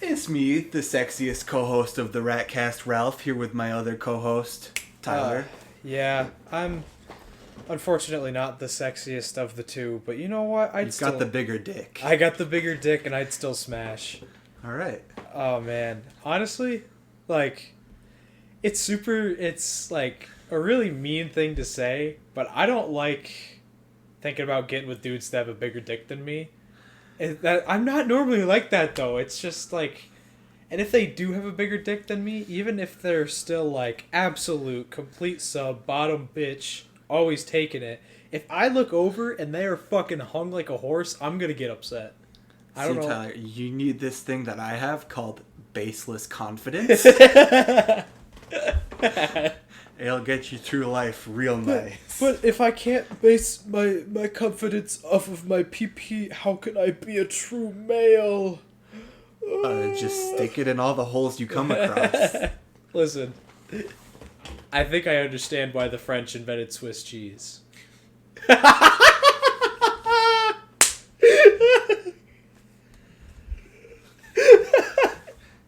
It's me, the sexiest co-host of the R.A.T.cast, Ralph, here with my other co-host, Tyler. Yeah, I'm unfortunately not the sexiest of the two, but you know what? You've got the bigger dick. I got the bigger dick, and I'd still smash. All right. Oh man, honestly, like, it's like a really mean thing to say, but I don't like thinking about getting with dudes that have a bigger dick than me. I'm not normally like that though. It's just like, and if they do have a bigger dick than me, even if they're still like absolute complete sub bottom bitch, always taking it. If I look over and they are fucking hung like a horse, I'm gonna get upset. I don't know. Tyler, you need this thing that I have called baseless confidence. It'll get you through life real nice. But if I can't base my confidence off of my PP, how can I be a true male? Just stick it in all the holes you come across. Listen, I think I understand why the French invented Swiss cheese.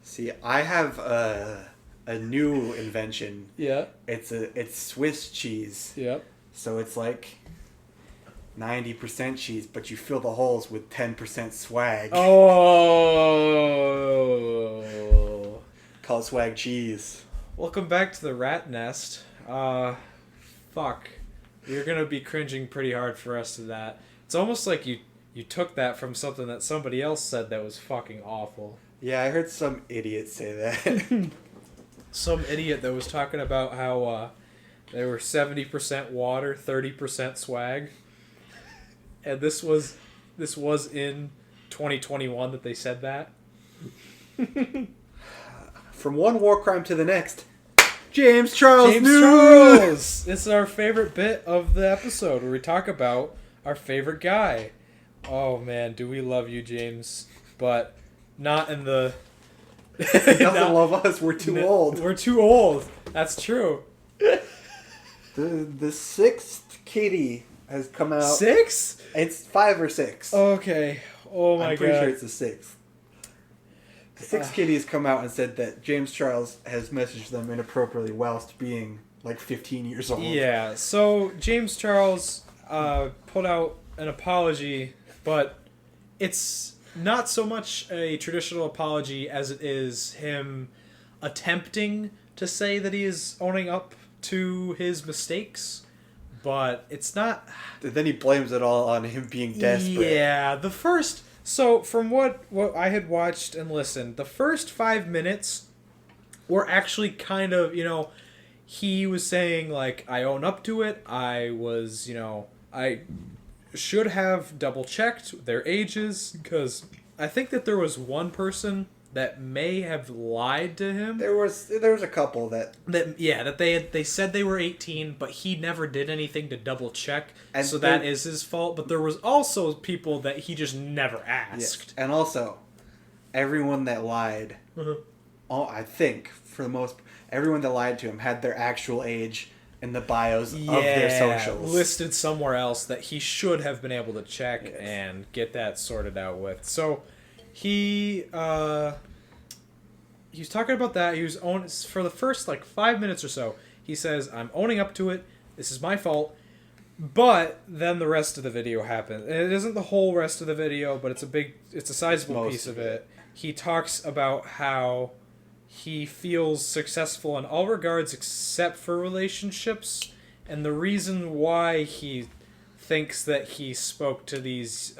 See, I have a new invention. Yeah. It's Swiss cheese. Yep. So it's like 90% cheese, but you fill the holes with 10% swag. Oh. Call it swag cheese. Welcome back to the rat nest. Fuck. You're gonna be cringing pretty hard for the rest of that. It's almost like you took that from something that somebody else said that was fucking awful. Yeah, I heard some idiot say that. Some idiot that was talking about how they were 70% water, 30% swag. And this was in 2021 that they said that. From one war crime to the next, James Charles James News! Charles! This is our favorite bit of the episode where we talk about our favorite guy. Oh man, do we love you, James. But not in the... He doesn't love us, we're too old. We're too old. That's true. The sixth kitty has come out. 6? It's 5 or 6. Okay. Oh my god. I'm pretty sure it's the 6th. The sixth kitty has come out and said that James Charles has messaged them inappropriately whilst being like 15 years old. Yeah, so James Charles put out an apology, but it's not so much a traditional apology as it is him attempting to say that he is owning up to his mistakes, but it's not... Then he blames it all on him being desperate. Yeah, So from what I had watched and listened, the first 5 minutes were actually kind of, he was saying, like, I own up to it, I was, I should have double-checked their ages, because I think that there was one person that may have lied to him. There was a couple that they said they were 18, but he never did anything to double check, and so that is his fault. But there was also people that he just never asked. Yes. And also, everyone that lied, I think for the most, everyone that lied to him had their actual age in the bios of their socials listed somewhere else that he should have been able to check and get that sorted out with. So he was talking about that. He was for the first 5 minutes or so. He says, "I'm owning up to it. This is my fault." But then the rest of the video happens. And it isn't the whole rest of the video, but it's a sizable piece of it. He talks about how he feels successful in all regards except for relationships, and the reason why he thinks that he spoke to these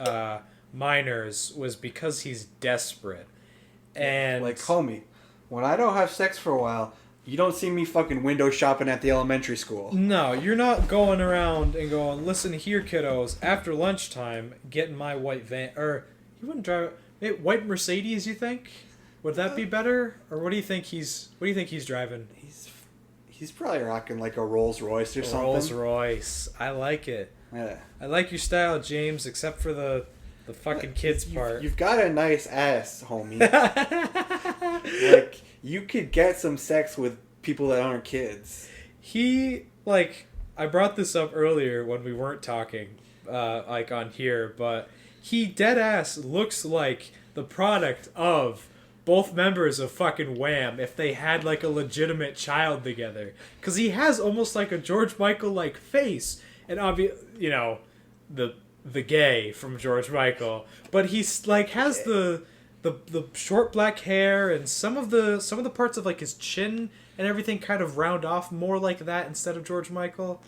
minors was because he's desperate. And like, homie, when I don't have sex for a while, you don't see me fucking window shopping at the elementary school. No, you're not going around and going, listen here, kiddos, after lunchtime, getting my white van, or you wouldn't drive white Mercedes, you think? Would that be better? Or what do you think he's driving? He's probably rocking like a Rolls Royce or something. Rolls Royce. I like it. Yeah. I like your style, James, except for the fucking kids part. You've got a nice ass, homie. Like, you could get some sex with people that aren't kids. I brought this up earlier when we weren't talking, on here, but he dead ass looks like the product of both members of fucking Wham if they had like a legitimate child together, because he has almost like a George Michael like face, and the gay from George Michael, but he's like has the short black hair, and some of the parts of like his chin and everything kind of round off more like that instead of George Michael.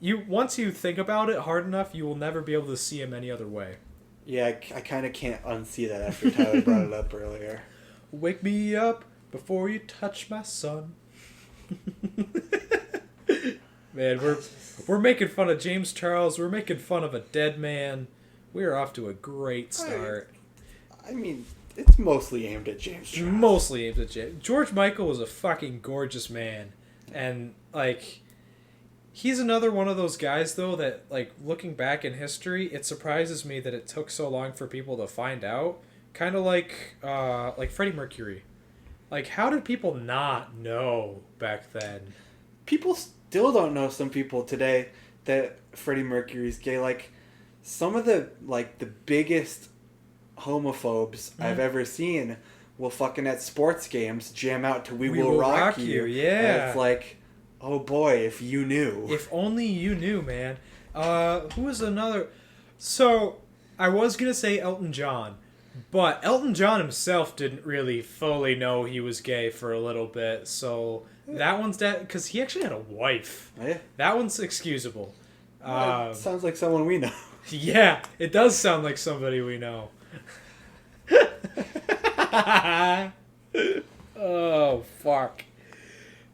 Once you think about it hard enough, you will never be able to see him any other way. Yeah, I kind of can't unsee that after Tyler brought it up earlier. Wake me up before you touch my son. Man, we're making fun of James Charles. We're making fun of a dead man. We are off to a great start. I mean, it's mostly aimed at James Charles. Mostly aimed at James. George Michael was a fucking gorgeous man. And, like, he's another one of those guys, though, that, like, looking back in history, it surprises me that it took so long for people to find out. Kind of like Freddie Mercury. Like, how did people not know back then? People still don't know, some people today, that Freddie Mercury's gay. Like, some of the biggest homophobes I've ever seen will fucking at sports games jam out to We Will Rock You. Yeah. And it's like, oh boy, if you knew. If only you knew, man. Who was another? So, I was going to say Elton John. But Elton John himself didn't really fully know he was gay for a little bit, so that one's dead, because he actually had a wife. Yeah. That one's excusable. Sounds like someone we know. Yeah, it does sound like somebody we know. Oh, fuck.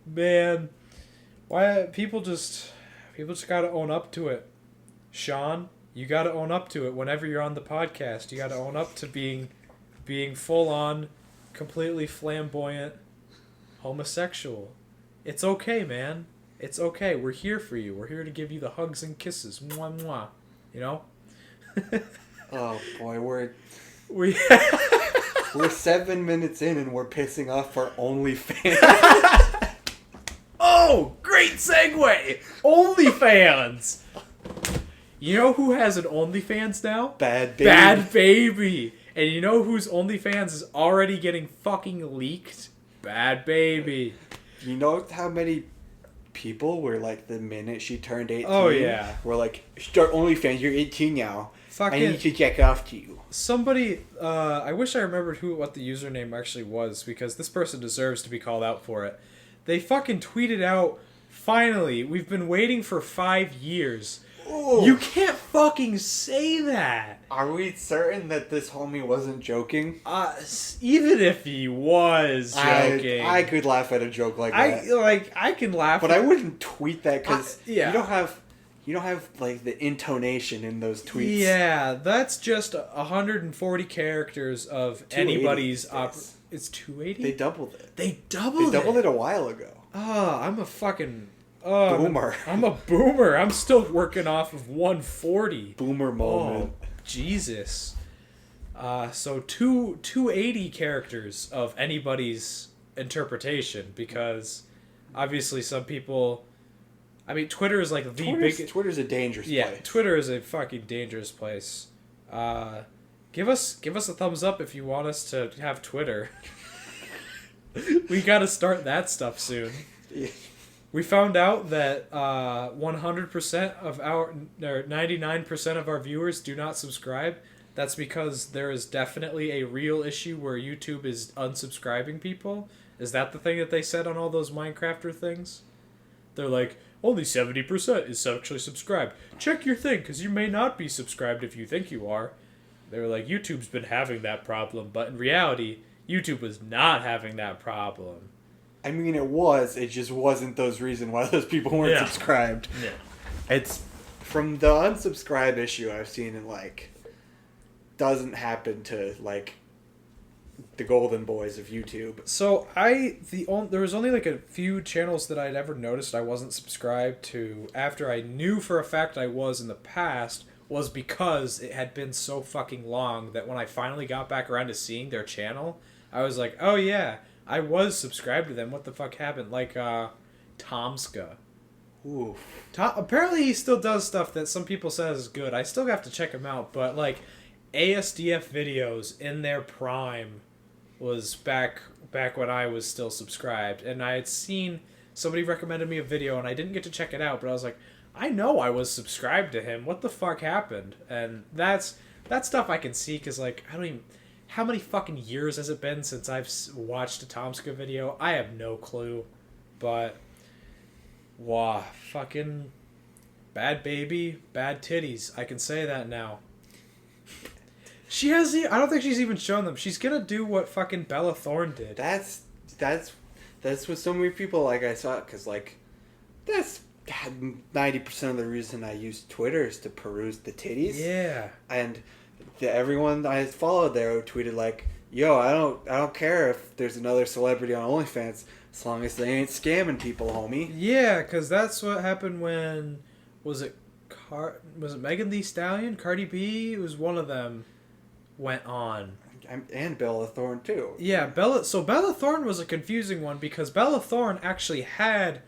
Man. Why people just gotta own up to it. Sean, you got to own up to it whenever you're on the podcast. You got to own up to being full on, completely flamboyant, homosexual. It's okay, man. It's okay. We're here for you. We're here to give you the hugs and kisses. Mwah, mwah. You know? Oh, boy. We're We 7 minutes in and we're pissing off our OnlyFans. Oh, great segue! OnlyFans! You know who has an OnlyFans now? Bad Baby. Bad Baby! And you know whose OnlyFans is already getting fucking leaked? Bad Baby. You know how many people were like, the minute she turned 18, oh yeah, were like, start OnlyFans, you're 18 now. Fucking, I need to jack off to you. Somebody, I wish I remembered what the username actually was, because this person deserves to be called out for it. They fucking tweeted out, finally, we've been waiting for 5 years. Ooh. You can't fucking say that. Are we certain that this homie wasn't joking? Even if he was joking, I could laugh at a joke like that. I can laugh, but I wouldn't tweet that because yeah. you don't have like the intonation in those tweets. Yeah, that's just 140 characters of anybody's. It's 280. They doubled it. They doubled it a while ago. I'm a fucking. Boomer. I'm a boomer. I'm still working off of 140. Boomer moment. Oh, Jesus. So 280 characters of anybody's interpretation, because obviously some people. I mean, Twitter is like the biggest. Twitter's a dangerous place. Yeah, Twitter is a fucking dangerous place. Give us a thumbs up if you want us to have Twitter. We gotta start that stuff soon. Yeah. We found out that 100% of or 99% of our viewers do not subscribe. That's because there is definitely a real issue where YouTube is unsubscribing people. Is that the thing that they said on all those Minecrafter things? They're like, only 70% is actually subscribed. Check your thing, because you may not be subscribed if you think you are. They were like, YouTube's been having that problem, but in reality, YouTube was not having that problem. I mean, it just wasn't those reasons why those people weren't subscribed. Yeah. It's from the unsubscribe issue I've seen, it like doesn't happen to like the golden boys of YouTube. So there was only like a few channels that I'd ever noticed I wasn't subscribed to after I knew for a fact I was in the past, was because it had been so fucking long that when I finally got back around to seeing their channel, I was like, oh yeah, I was subscribed to them. What the fuck happened? Like, Tomska. Ooh. Apparently he still does stuff that some people says is good. I still have to check him out, but like, ASDF videos in their prime was back when I was still subscribed, and I had seen somebody recommended me a video, and I didn't get to check it out, but I was like, I know I was subscribed to him. What the fuck happened? And that stuff I can see, because, like, I don't even... How many fucking years has it been since I've watched a Tomska video? I have no clue. But, wow, fucking bad baby, bad titties. I can say that now. She has... I don't think she's even shown them. She's gonna do what fucking Bella Thorne did. That's what so many people, like, I saw, because, like, that's 90% of the reason I use Twitter is to peruse the titties. Yeah. And everyone I followed there tweeted, like, yo, I don't care if there's another celebrity on OnlyFans as long as they ain't scamming people, homie. Yeah, because that's what happened when... Was it Megan Thee Stallion? Cardi B? It was one of them went on. And Bella Thorne, too. Yeah, Bella Thorne was a confusing one, because Bella Thorne actually had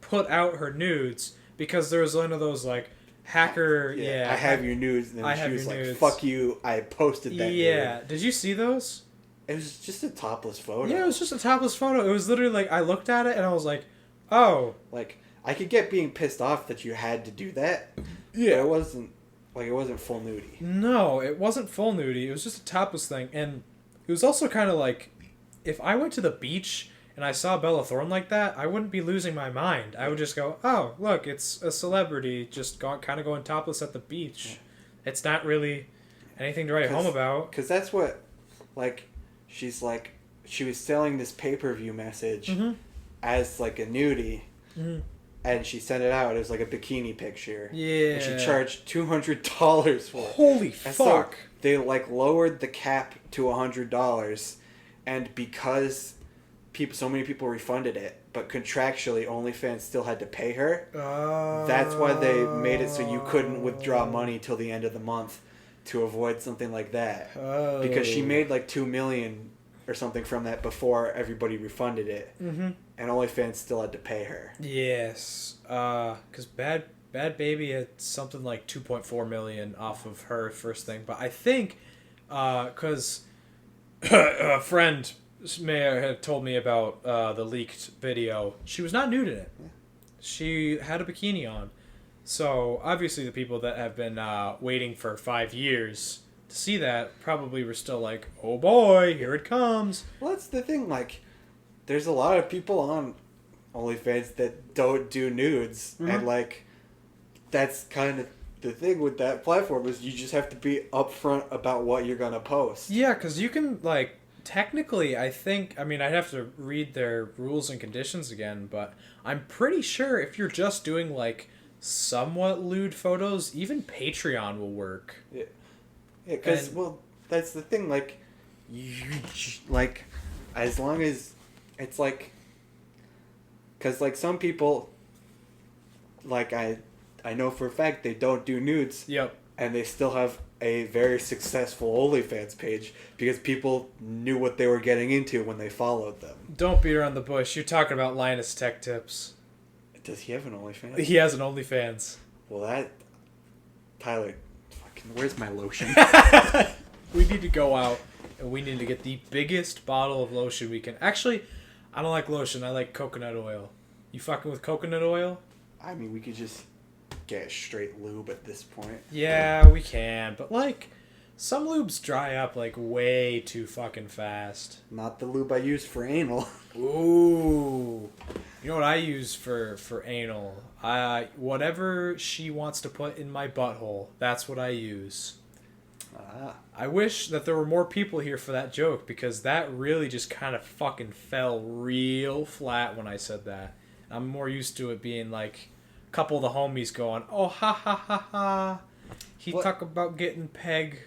put out her nudes, because there was one of those, like, hacker... Yeah, I have your nudes, and then she was like, nudes. Fuck you, I posted that nude. Did you see those? It was just a topless photo. Yeah, it was just a topless photo. It was literally like, I looked at it, and I was like, oh. Like, I could get being pissed off that you had to do that. Yeah. But it wasn't full nudie. No, it wasn't full nudie. It was just a topless thing. And it was also kind of like, if I went to the beach and I saw Bella Thorne like that, I wouldn't be losing my mind. I would just go, oh, look, it's a celebrity just kind of going topless at the beach. Yeah. It's not really anything to write home about. Because that's what, like, she's like, she was selling this pay-per-view message as, like, a nudie. Mm-hmm. And she sent it out. It was like a bikini picture. Yeah. And she charged $200 for it. Holy fuck. So they, like, lowered the cap to $100. And because so many people refunded it, but contractually OnlyFans still had to pay her, that's why they made it so you couldn't withdraw money till the end of the month to avoid something like that. Because she made, like, $2 million or something from that before everybody refunded it. Mm-hmm. And OnlyFans still had to pay her. Yes. Because Bad Baby had something like $2.4 million off of her first thing. But I think, because a friend may have told me about the leaked video, she was not nude in it. Yeah. She had a bikini on. So, obviously the people that have been waiting for 5 years to see that probably were still like, oh boy, here it comes. Well, that's the thing, like, there's a lot of people on OnlyFans that don't do nudes, and, like, that's kind of the thing with that platform is you just have to be upfront about what you're gonna post. Yeah, because you can, like, technically, I mean, I'd have to read their rules and conditions again, but I'm pretty sure if you're just doing, like, somewhat lewd photos, even Patreon will work. Yeah, because, well, that's the thing, like, like, as long as it's like, because, like, some people, like, I know for a fact they don't do nudes. Yep. And they still have a very successful OnlyFans page because people knew what they were getting into when they followed them. Don't beat around the bush. You're talking about Linus Tech Tips. Does he have an OnlyFans? He has an OnlyFans. Well, Tyler, fucking, where's my lotion? We need to go out and we need to get the biggest bottle of lotion we can. Actually, I don't like lotion. I like coconut oil. You fucking with coconut oil? I mean, we could just get straight lube at this point. Yeah, we can. But, like, some lubes dry up, like, way too fucking fast. Not the lube I use for anal. Ooh. You know what I use for anal? Whatever she wants to put in my butthole, that's what I use. I wish that there were more people here for that joke, because that really just kind of fucking fell real flat when I said that. I'm more used to it being like a couple of the homies going, oh, ha, ha, ha, ha. He talk about getting peg.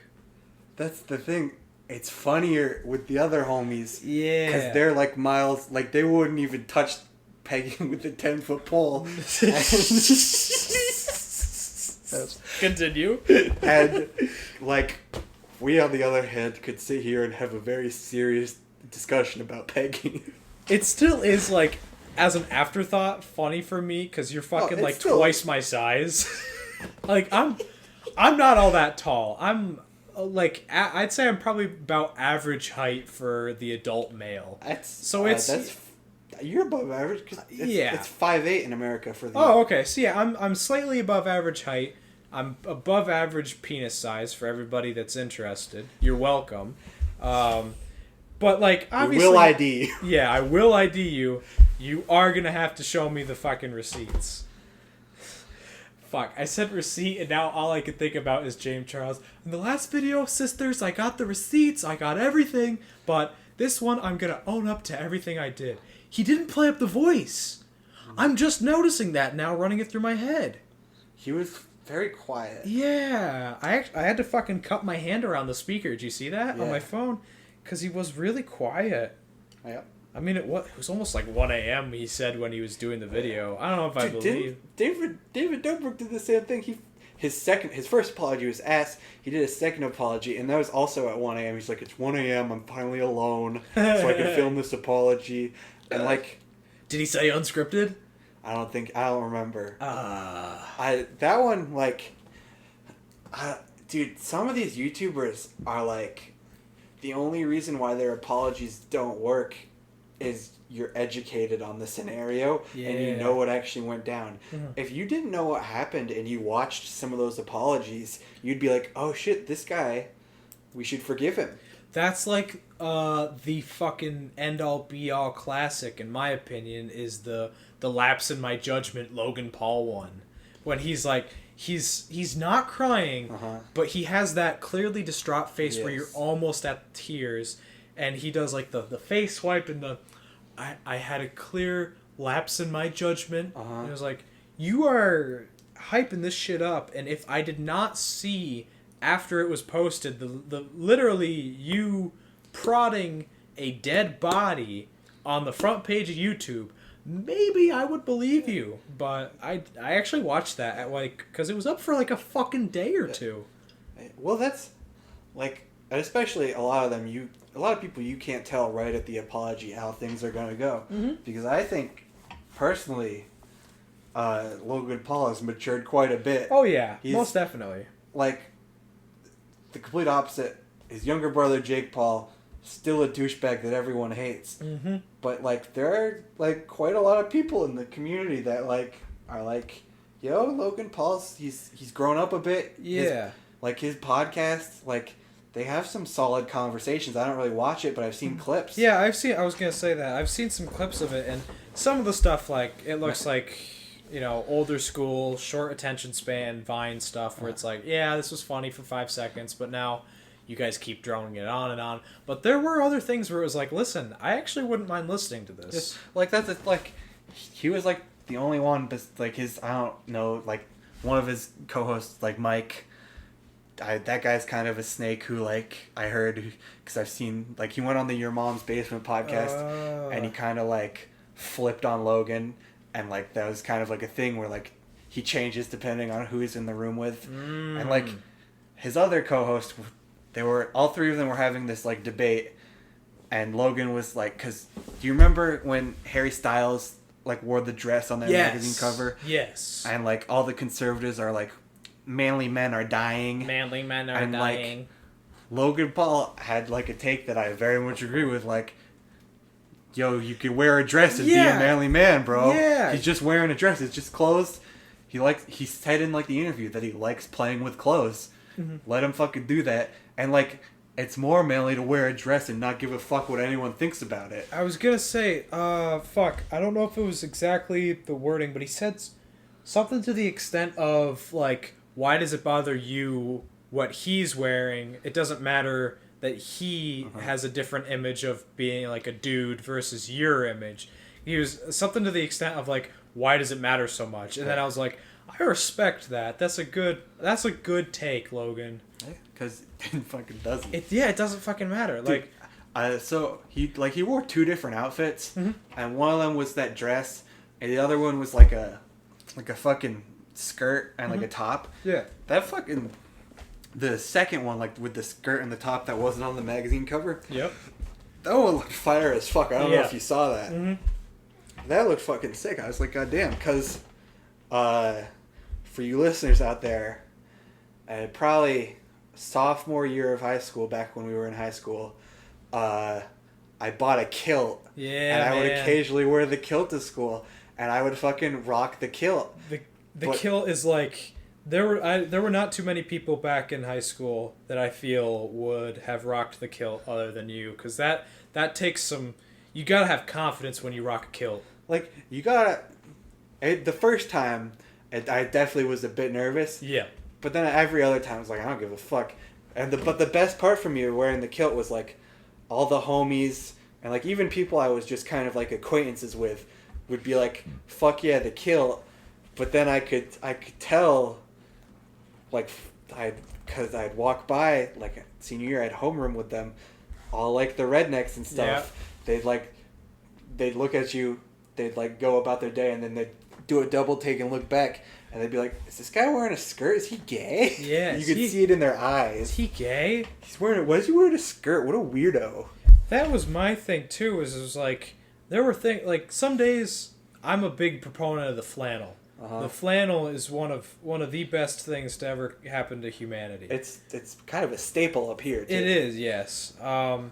That's the thing. It's funnier with the other homies. Yeah. Because they're like miles, like they wouldn't even touch pegging with a 10-foot pole. Continue. And, like, we, on the other hand, could sit here and have a very serious discussion about pegging. It still is, like, as an afterthought, funny for me, because you're fucking, twice my size. Like, I'm not all that tall. I'm I'd say I'm probably about average height for the adult male. You're above average. It's 5'8" in America for the. Oh, okay. So yeah, I'm slightly above average height. I'm above average penis size for everybody that's interested. You're welcome. But like obviously, will ID. Yeah, I will ID you. You are gonna have to show me the fucking receipts. Fuck, I said receipt, and now all I can think about is James Charles. In the last video, sisters, I got the receipts, I got everything, but this one, I'm gonna own up to everything I did. He didn't play up the voice. I'm just noticing that now, running it through my head. He was very quiet. Yeah, I had to fucking cup my hand around the speaker. Did you see that on my phone? Because he was really quiet. Yep. I mean, it was almost like 1 a.m. he said when he was doing the video. I don't know if I believe. David Dobrik did the same thing. His first apology was asked. He did a second apology, and that was also at 1 a.m. He's like, it's 1 a.m. I'm finally alone, so I can film this apology. And like, did he say unscripted? I don't remember. That one, like, dude, some of these YouTubers are like, the only reason why their apologies don't work is you're educated on the scenario and you know what actually went down. Mm-hmm. If you didn't know what happened and you watched some of those apologies, you'd be like, oh shit, this guy, we should forgive him. That's like the fucking end-all be-all classic, in my opinion, is the lapse in my judgment Logan Paul one. When he's like, he's not crying, but he has that clearly distraught face where you're almost at tears, and he does like the face swipe and I had a clear lapse in my judgment. And it was like, you are hyping this shit up, and if I did not see after it was posted the literally you prodding a dead body on the front page of YouTube, maybe I would believe you. But I actually watched that at because it was up for like a fucking day or two. Well, that's like, especially a lot of people you can't tell right at the apology how things are going to go. Mm-hmm. Because I think personally Logan Paul has matured quite a bit. Oh yeah, most definitely. Like the complete opposite. His younger brother Jake Paul, still a douchebag that everyone hates. Mm-hmm. But like there are like quite a lot of people in the community that like are like, yo, Logan Paul's he's grown up a bit. Yeah. His podcast, like they have some solid conversations. I don't really watch it, but I've seen clips. Yeah, I was gonna say that. I've seen some clips of it, and some of the stuff like it looks like, you know, older school, short attention span, Vine stuff where it's like, yeah, this was funny for 5 seconds, but now you guys keep droning it on and on. But there were other things where it was like, listen, I actually wouldn't mind listening to this. Like he was like the only one, but like I don't know, like one of his co-hosts, like Mike. That guy's kind of a snake who, like, I heard, because I've seen, like, he went on the Your Mom's Basement podcast, and he kind of, like, flipped on Logan, and, like, that was kind of, like, a thing where, like, he changes depending on who he's in the room with. And, like, his other co-host, all three of them were having this, like, debate, and Logan was, like, because, do you remember when Harry Styles, like, wore the dress on their magazine cover? Yes. And, like, all the conservatives are, like, manly men are dying. Manly men are dying. Like, Logan Paul had like a take that I very much agree with. Like, yo, you can wear a dress and be a manly man, bro. Yeah. He's just wearing a dress. It's just clothes. He said in like the interview that he likes playing with clothes. Mm-hmm. Let him fucking do that. And like, it's more manly to wear a dress and not give a fuck what anyone thinks about it. I was gonna say, fuck. I don't know if it was exactly the wording, but he said something to the extent of like, why does it bother you what he's wearing? It doesn't matter that he has a different image of being like a dude versus your image. He was something to the extent of like, why does it matter so much? And then I was like, I respect that. That's a good take, Logan. Because it fucking doesn't. It doesn't fucking matter. Dude, like, so he wore two different outfits, and one of them was that dress, and the other one was like a fucking skirt and like a top. Yeah. That fucking the second one, like with the skirt and the top that wasn't on the magazine cover. Yep. That one looked fire as fuck. I don't know if you saw that. Mm-hmm. That looked fucking sick. I was like, God damn, because for you listeners out there, probably sophomore year of high school, back when we were in high school, I bought a kilt. Yeah, and I would man. occasionally wear the kilt to school, and I would fucking rock the kilt. The kilt is like there were not too many people back in high school that I feel would have rocked the kilt other than you, because that takes some. You gotta have confidence when you rock a kilt. Like, you gotta. The first time, I definitely was a bit nervous. Yeah. But then every other time, I was like, I don't give a fuck. But the best part for me wearing the kilt was like, all the homies and like even people I was just kind of like acquaintances with would be like, fuck yeah, the kilt. But then I could tell, like, because I'd walk by, like, senior year, I had homeroom with them, all, like, the rednecks and stuff. Yeah. They'd look at you, they'd, like, go about their day, and then they'd do a double take and look back, and they'd be like, is this guy wearing a skirt? Is he gay? Yeah. You could see it in their eyes. Is he gay? Why is he wearing a skirt? What a weirdo. That was my thing, too, it was like, there were things, like, some days, I'm a big proponent of the flannel. Uh-huh. The flannel is one of the best things to ever happen to humanity. It's kind of a staple up here, too. It is, yes. And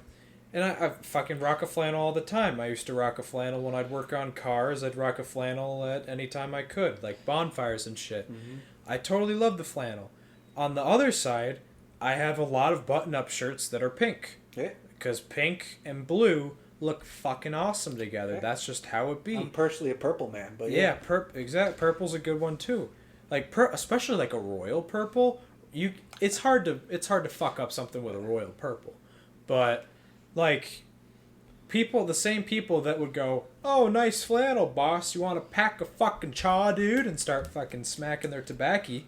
I fucking rock a flannel all the time. I used to rock a flannel when I'd work on cars. I'd rock a flannel at any time I could, like bonfires and shit. Mm-hmm. I totally love the flannel. On the other side, I have a lot of button-up shirts that are pink. Yeah. Because pink and blue look fucking awesome together. Yeah. That's just how it be. I'm personally a purple man, but yeah. Exact. Purple's a good one too. Like especially like a royal purple. It's hard to fuck up something with a royal purple, but like the same people that would go, oh, nice flannel, boss. You want to pack a fucking chaw, dude, and start fucking smacking their tobacco,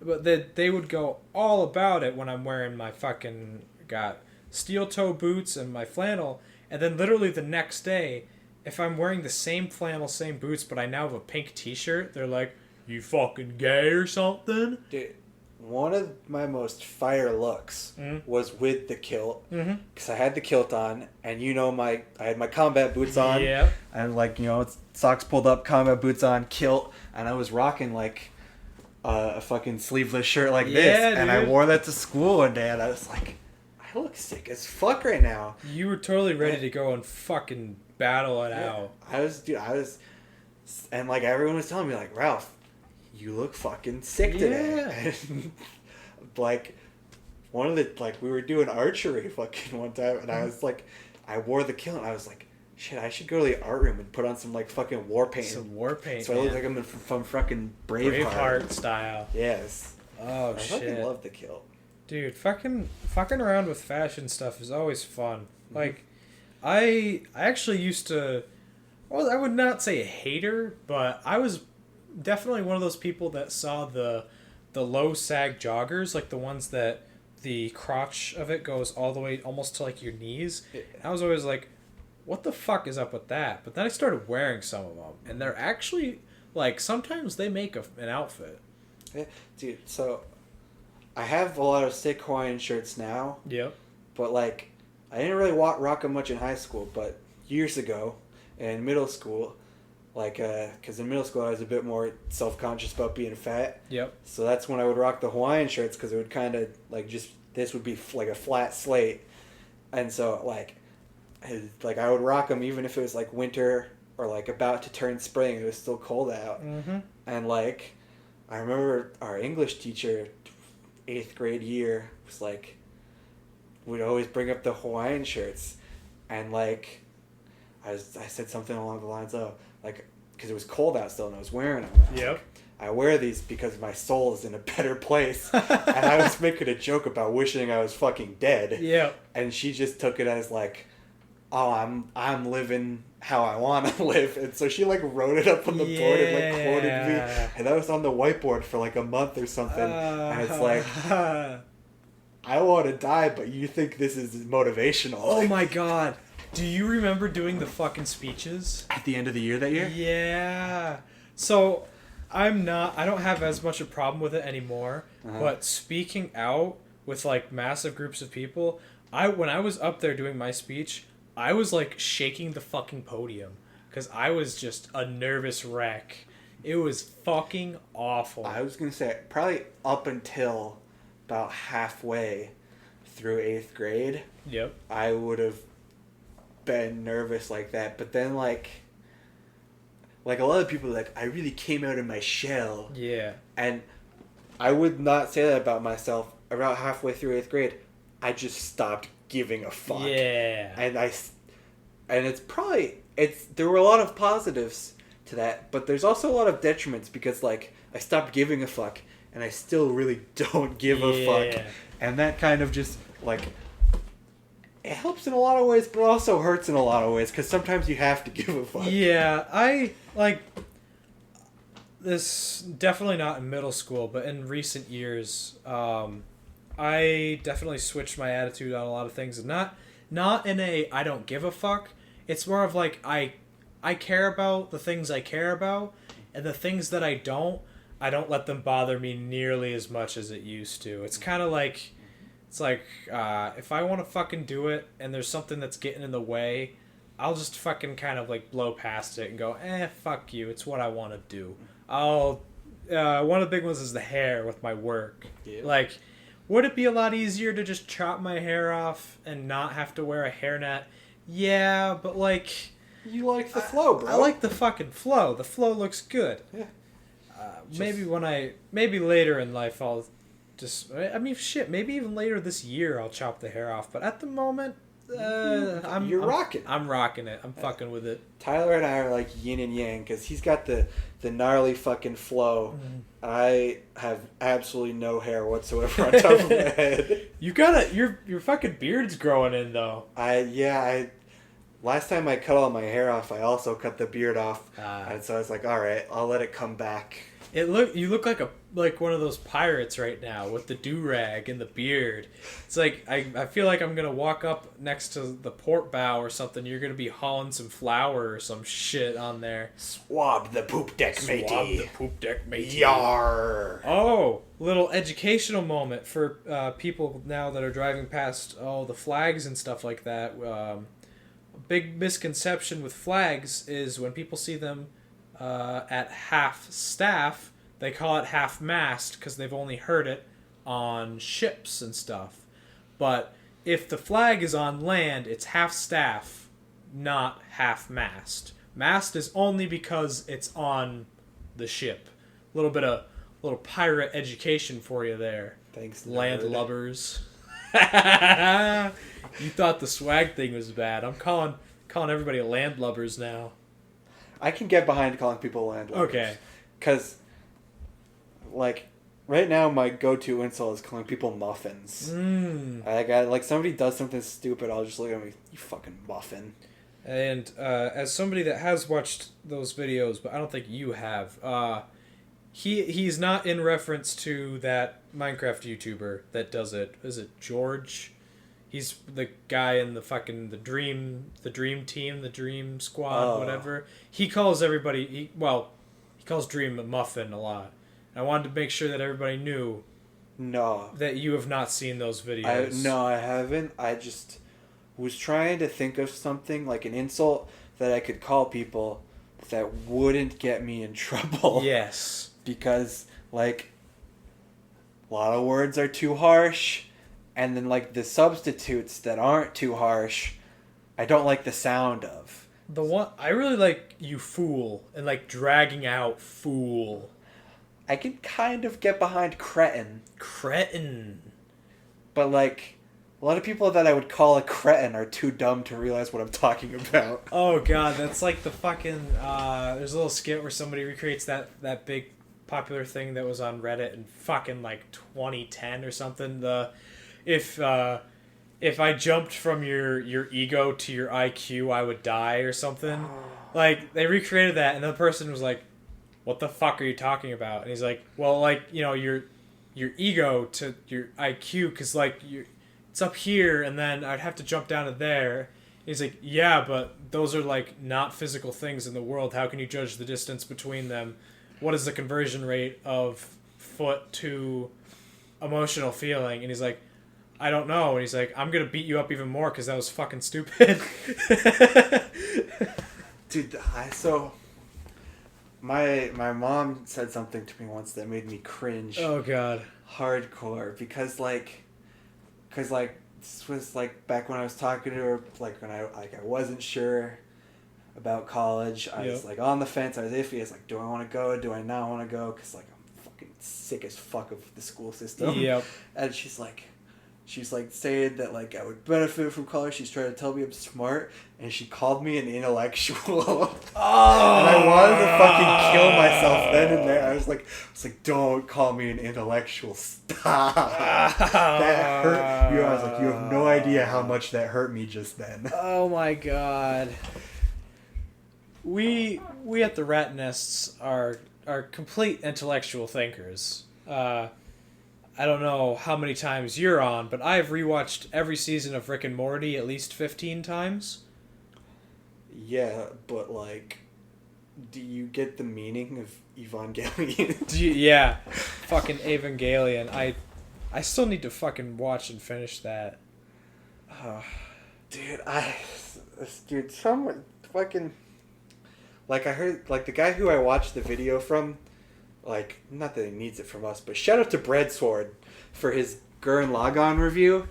but they would go all about it when I'm wearing my fucking got steel toe boots and my flannel. And then literally the next day, if I'm wearing the same flannel, same boots, but I now have a pink t-shirt, they're like, you fucking gay or something? Dude, one of my most fire looks was with the kilt. Because I had the kilt on, and I had my combat boots on. Yeah. And like, socks pulled up, combat boots on, kilt. And I was rocking like a fucking sleeveless shirt like this. Dude. And I wore that to school one day, and I was like, I look sick as fuck right now. You were totally ready to go and fucking battle it out. I was, and like everyone was telling me like, Ralph, you look fucking sick today. Yeah. Like, we were doing archery fucking one time, and I was like, I wore the kilt, and I was like, shit, I should go to the art room and put on some like fucking war paint. Some war paint. So I look like I'm from fucking Braveheart style. Yes. Oh I shit. fucking love the kilt. Dude, fucking around with fashion stuff is always fun. Mm-hmm. Like, I actually used to, well, I would not say a hater, but I was definitely one of those people that saw the low sag joggers, like the ones that the crotch of it goes all the way almost to like your knees. Yeah. I was always like, what the fuck is up with that? But then I started wearing some of them, and they're actually, like, sometimes they make an outfit. Yeah, dude, so I have a lot of sick Hawaiian shirts now. Yep. But, like, I didn't really rock them much in high school, but years ago in middle school, like, because in middle school I was a bit more self-conscious about being fat. Yep. So that's when I would rock the Hawaiian shirts, because it would kind of, like, this would be like a flat slate. And so, like, I would rock them even if it was, like, winter or, like, about to turn spring. It was still cold out. Mm-hmm. And, like, I remember our English teacher, 8th grade year, was like, would always bring up the Hawaiian shirts, and like I said something along the lines of like, because it was cold out still and I was wearing them. Yep. Like, I wear these because my soul is in a better place. And I was making a joke about wishing I was fucking dead. Yeah. And she just took it as like, oh, I'm living how I want to live. And so she like wrote it up on the board and like quoted me. And that was on the whiteboard for like a month or something. And it's like, I want to die, but you think this is motivational. Oh my god. Do you remember doing the fucking speeches? At the end of the year that year? Yeah. So, I don't have as much a problem with it anymore, but speaking out with like massive groups of people, when I was up there doing my speech, I was like shaking the fucking podium because I was just a nervous wreck. It was fucking awful. I was going to say, probably up until about halfway through 8th grade, Yep. I would have been nervous like that. But then, like a lot of people are like, I really came out of my shell. Yeah. And I would not say that about myself. About halfway through 8th grade, I just stopped giving a fuck. Yeah. And there were a lot of positives to that, but there's also a lot of detriments because, like, I stopped giving a fuck, and I still really don't give a fuck. And that kind of just, like, it helps in a lot of ways, but also hurts in a lot of ways, because sometimes you have to give a fuck. Yeah, I, like, this, definitely not in middle school, but in recent years, I definitely switched my attitude on a lot of things. Not in a I don't give a fuck. It's more of like I care about the things I care about, and the things that I don't let them bother me nearly as much as it used to. It's kind of like, it's like, if I want to fucking do it and there's something that's getting in the way, I'll just fucking kind of like blow past it and go, fuck you, it's what I want to do. One of the big ones is the hair with my work. Yeah. Like, would it be a lot easier to just chop my hair off and not have to wear a hairnet? Yeah, but like... You like the flow, bro. I like the fucking flow. The flow looks good. Yeah. Maybe later in life I'll just... I mean, shit, maybe even later this year I'll chop the hair off. But at the moment, I'm rocking. I'm rocking it. I'm fucking with it. Tyler and I are like yin and yang because he's got the gnarly fucking flow. Mm. I have absolutely no hair whatsoever on top of my head. You gotta... Your fucking beard's growing in, though. Last time I cut all my hair off, I also cut the beard off. Ah. And so I was like, all right, I'll let it come back. You look like one of those pirates right now with the do-rag and the beard. It's like I feel like I'm gonna walk up next to the port bow or something. You're gonna be hauling some flour or some shit on there. Swab the poop deck, matey. Swab the poop deck, matey. Yar. Oh, little educational moment for people now that are driving past the flags and stuff like that. A big misconception with flags is when people see them at half staff, they call it half mast because they've only heard it on ships and stuff. But if the flag is on land, it's half staff, not half mast. Mast is only because it's on the ship. Little pirate education for you there. Thanks, landlubbers. You thought the swag thing was bad. I'm calling everybody landlubbers now. I can get behind calling people landlubbers. Okay. Because, like, right now my go-to insult is calling people muffins. Like somebody does something stupid, I'll just look at them, you fucking muffin. And as somebody that has watched those videos, but I don't think you have, he's not in reference to that Minecraft YouTuber that does it. Is it George? He's the guy in the dream team, the dream squad, whatever. He calls everybody, he calls Dream a muffin a lot. I wanted to make sure that everybody knew that you have not seen those videos. No, I haven't. I just was trying to think of something, like an insult that I could call people that wouldn't get me in trouble. Yes. Because, like, a lot of words are too harsh. And then, like, the substitutes that aren't too harsh, I don't like the sound of. The one I really like, you fool, and like dragging out fool. I can kind of get behind cretin. Cretin. But, like, a lot of people that I would call a cretin are too dumb to realize what I'm talking about. Oh, God, that's like the fucking... there's a little skit where somebody recreates that big popular thing that was on Reddit in fucking, like, 2010 or something. If I jumped from your ego to your IQ, I would die or something. Like, they recreated that, and the person was like, what the fuck are you talking about? And he's like, well, like, you know, your ego to your IQ, because, like, it's up here, and then I'd have to jump down to there. And he's like, yeah, but those are, like, not physical things in the world. How can you judge the distance between them? What is the conversion rate of foot to emotional feeling? And he's like, I don't know. And he's like, I'm going to beat you up even more because that was fucking stupid. Dude, my mom said something to me once that made me cringe. Oh God. Hardcore because this was like back when I was talking to her, like when I wasn't sure about college. I was like on the fence. I was iffy. I was like, do I want to go? Do I not want to go? Because like I'm fucking sick as fuck of the school system. Yep. And she's like saying that like I would benefit from college. She's trying to tell me I'm smart, and she called me an intellectual. Oh. And I wanted to fucking kill myself then and there. I was like, don't call me an intellectual. Stop. That hurt you. I was like, you have no idea how much that hurt me just then. Oh my God. We at the Rat Nests are complete intellectual thinkers. I don't know how many times you're on, but I've rewatched every season of Rick and Morty at least 15 times. Yeah, but like, do you get the meaning of Evangelion? Yeah, fucking Evangelion. I still need to fucking watch and finish that. Dude, someone fucking, like I heard, like the guy who I watched the video from, like, not that he needs it from us, but shout out to Breadsword for his Gurren Lagann review.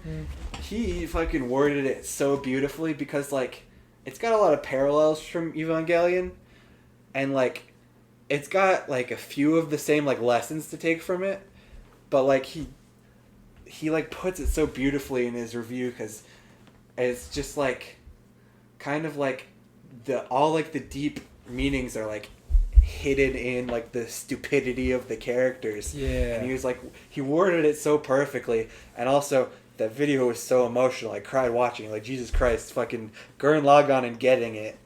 He fucking worded it so beautifully because, like, it's got a lot of parallels from Evangelion, and, like, it's got, like, a few of the same, like, lessons to take from it, but, like, he like, puts it so beautifully in his review because it's just, like, kind of, like, all, like, the deep meanings are, like, hidden in like the stupidity of the characters. Yeah. And he was like, he worded it so perfectly, and also that video was so emotional. I cried watching it. Like, Jesus Christ, fucking Gurren Lagann and Getting It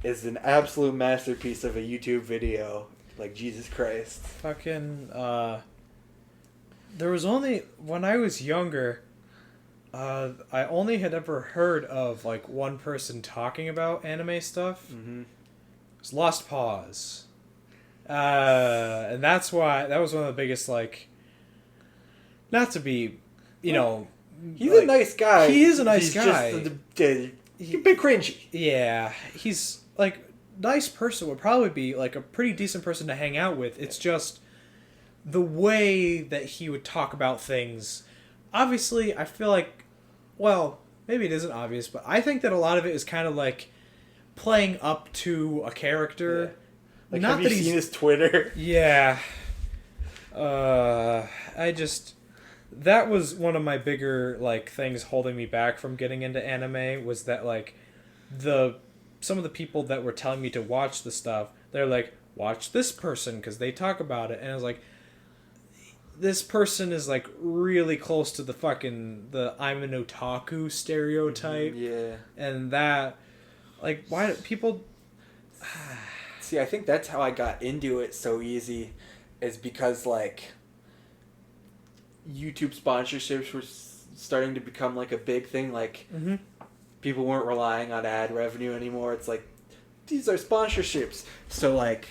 is an absolute masterpiece of a YouTube video. Like, Jesus Christ. Fucking there was only when I was younger, I only had ever heard of like one person talking about anime stuff. Mm-hmm. It was Lost Paws. And that's why that was one of the biggest, like, not to be, you know, he's like, a nice guy. He is a nice guy. He's a bit cringy. Yeah, he's like nice person. Would probably be like a pretty decent person to hang out with. It's just the way that he would talk about things. Obviously, I feel like, well, maybe it isn't obvious, but I think that a lot of it is kind of like playing up to a character. Yeah. Like, Not have that you seen his Twitter? Yeah. That was one of my bigger, like, things holding me back from getting into anime was that, like, some of the people that were telling me to watch the stuff, they're like, watch this person because they talk about it. And I was like, this person is, like, really close to the I'm an otaku stereotype. Yeah. And that, like, why do people... See, I think that's how I got into it so easy, is because, like, YouTube sponsorships were starting to become, like, a big thing. Like, people weren't relying on ad revenue anymore. It's like, these are sponsorships. So, like,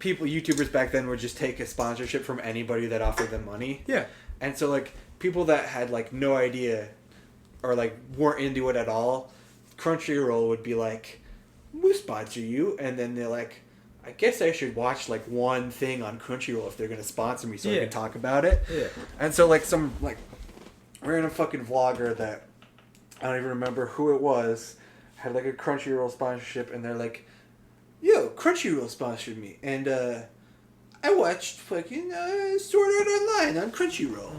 YouTubers back then would just take a sponsorship from anybody that offered them money. Yeah. And so, like, people that had, like, no idea or, like, weren't into it at all, Crunchyroll would be like, we'll sponsor you, and then they're like, I guess I should watch like one thing on Crunchyroll if they're gonna sponsor me so I can talk about it. Yeah. And so like some like random fucking vlogger that I don't even remember who it was had like a Crunchyroll sponsorship, and they're like, yo, Crunchyroll sponsored me, and I watched fucking Sword Art Online on Crunchyroll.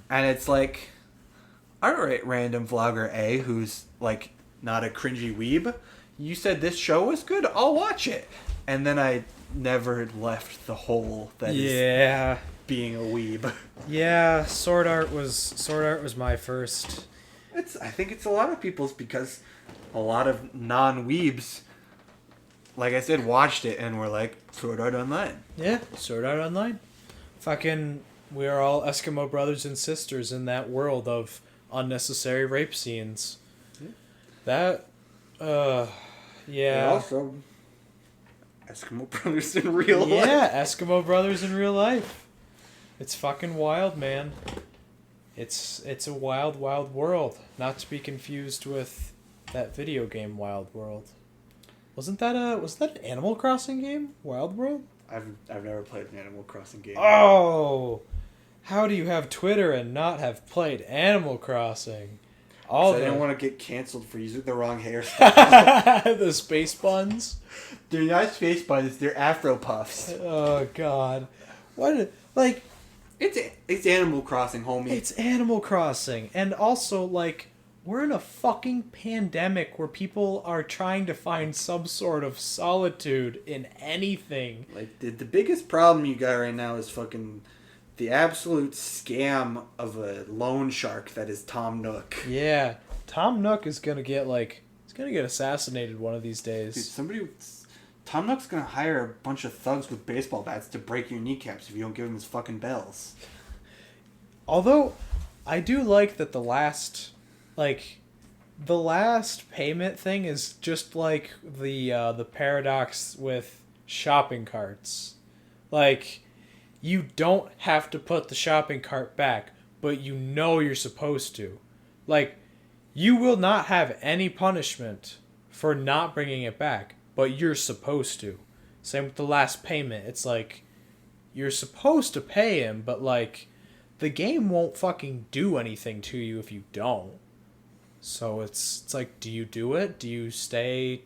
And it's like, alright, random vlogger A who's like not a cringy weeb, you said this show was good, I'll watch it. And then I never left the hole that is being a weeb. Yeah, Sword Art was my first. I think it's a lot of people's, because a lot of non-weebs, like I said, watched it and were like, Sword Art Online. Yeah, Sword Art Online. Fucking, we are all Eskimo brothers and sisters in that world of unnecessary rape scenes. That, yeah. And also, Eskimo brothers in real life. Yeah, Eskimo brothers in real life. It's fucking wild, man. It's a wild, wild world. Not to be confused with that video game Wild World. wasn't that an Animal Crossing game? Wild World? I've never played an Animal Crossing game. Oh, how do you have Twitter and not have played Animal Crossing? I didn't want to get canceled for using the wrong hairstyle. The space buns. They're not space buns. They're Afro puffs. Oh God, It's Animal Crossing, homie. It's Animal Crossing, and also we're in a fucking pandemic where people are trying to find some sort of solitude in anything. The biggest problem you got right now is fucking the absolute scam of a loan shark that is Tom Nook. Yeah, Tom Nook is gonna get assassinated one of these days. Dude, Tom Nook's gonna hire a bunch of thugs with baseball bats to break your kneecaps if you don't give him his fucking bells. Although, I do like that the last payment thing is just like the paradox with shopping carts. You don't have to put the shopping cart back, but you know you're supposed to. You will not have any punishment for not bringing it back, but you're supposed to. Same with the last payment. It's you're supposed to pay him, but the game won't fucking do anything to you if you don't. So it's do you do it? Do you stay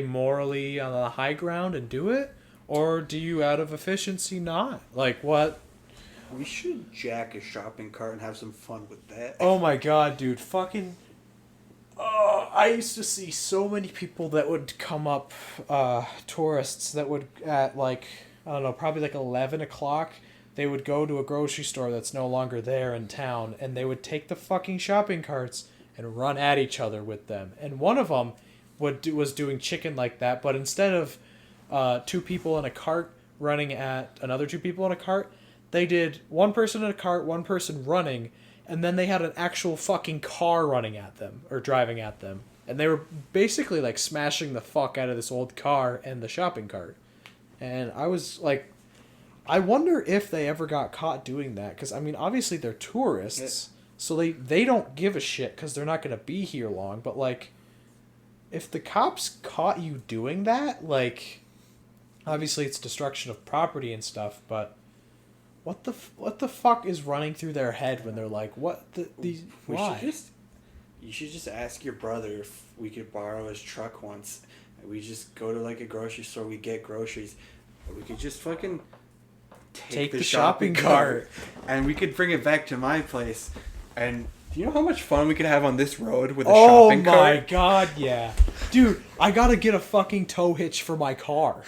morally on the high ground and do it? Or do you, out of efficiency, not? What? We should jack a shopping cart and have some fun with that. Oh my God, dude. Fucking... I used to see so many people that would come up, tourists that would, at I don't know, probably 11 o'clock, they would go to a grocery store that's no longer there in town, and they would take the fucking shopping carts and run at each other with them. And one of them was doing chicken like that, but instead of two people in a cart running at another two people in a cart, they did one person in a cart, one person running, and then they had an actual fucking car running at them, or driving at them. And they were basically smashing the fuck out of this old car and the shopping cart. And I was I wonder if they ever got caught doing that, because obviously they're tourists, so they don't give a shit because they're not going to be here long. But if the cops caught you doing that, obviously it's destruction of property and stuff, but what the fuck is running through their head when they're why? You should just ask your brother if we could borrow his truck once. We just go to a grocery store, we get groceries, we could just fucking take the shopping cart and we could bring it back to my place. And do you know how much fun we could have on this road with a shopping cart? Oh my God, yeah. Dude, I gotta get a fucking tow hitch for my car.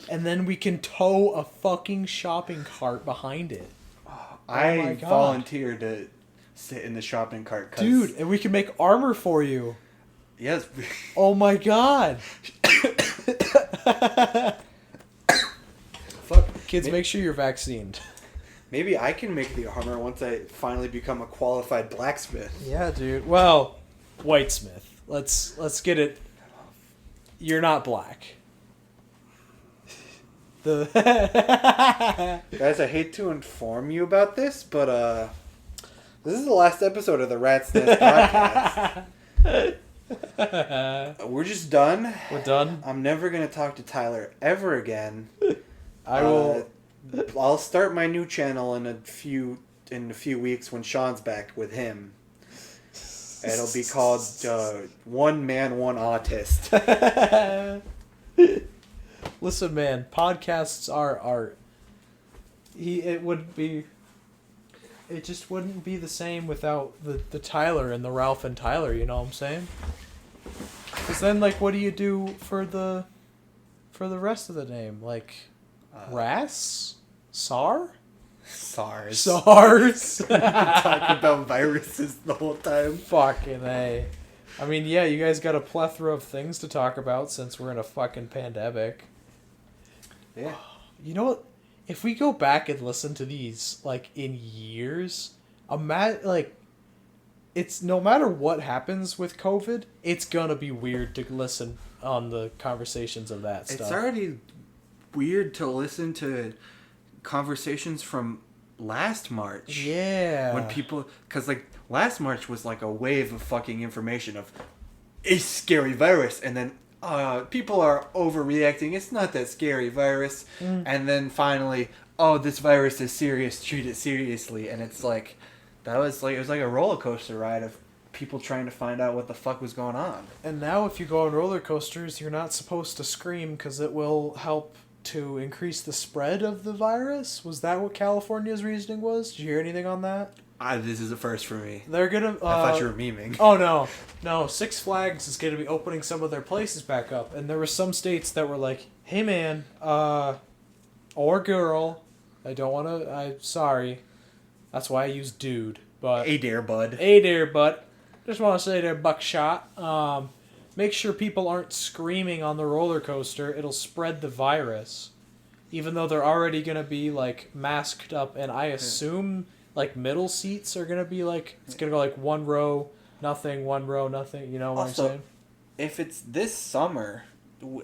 And then we can tow a fucking shopping cart behind it. I volunteered to sit in the shopping cart. Dude, and we can make armor for you. Yes. Oh my God. Fuck. Kids, make sure you're vaccinated. Maybe I can make the armor once I finally become a qualified blacksmith. Yeah, dude. Well, whitesmith. Let's get it. You're not black. Guys, I hate to inform you about this, but this is the last episode of the R.A.T.cast podcast. We're just done. We're done. I'm never gonna talk to Tyler ever again. I will. I'll start my new channel in a few weeks when Sean's back with him. It'll be called One Man, One Autist. Listen, man, podcasts are art. It just wouldn't be the same without the Tyler and the Ralph and Tyler, you know what I'm saying? Because then, what do you do for the rest of the name? Ras? SAR? SARS. SARS? Talking about viruses the whole time. Fucking A. Yeah, you guys got a plethora of things to talk about since we're in a fucking pandemic. Yeah. You know what? If we go back and listen to these, in years, it's no matter what happens with COVID, it's gonna be weird to listen on the conversations of that stuff. It's already weird to listen to conversations from last March. Yeah. When people... Because, last March was, a wave of fucking information of a scary virus, and then people are overreacting. It's not that scary virus. Mm. And then finally, oh, this virus is serious. Treat it seriously. And it's like, it was like a roller coaster ride of people trying to find out what the fuck was going on. And now if you go on roller coasters, you're not supposed to scream because it will help to increase the spread of the virus. Was that what California's reasoning was? Did you hear anything on that? This is a first for me. They're gonna. I thought you were memeing. Oh no! Six Flags is gonna be opening some of their places back up, and there were some states that were like, "Hey man, or girl, I don't wanna. I'm sorry. That's why I use dude. But Hey there, bud. hey there, bud. Just want to say there, buckshot. Make sure people aren't screaming on the roller coaster. It'll spread the virus, even though they're already gonna be like masked up, and I assume." Like middle seats are gonna be like it's gonna go like one row nothing, one row nothing. You know what Also, I'm saying? if it's this summer,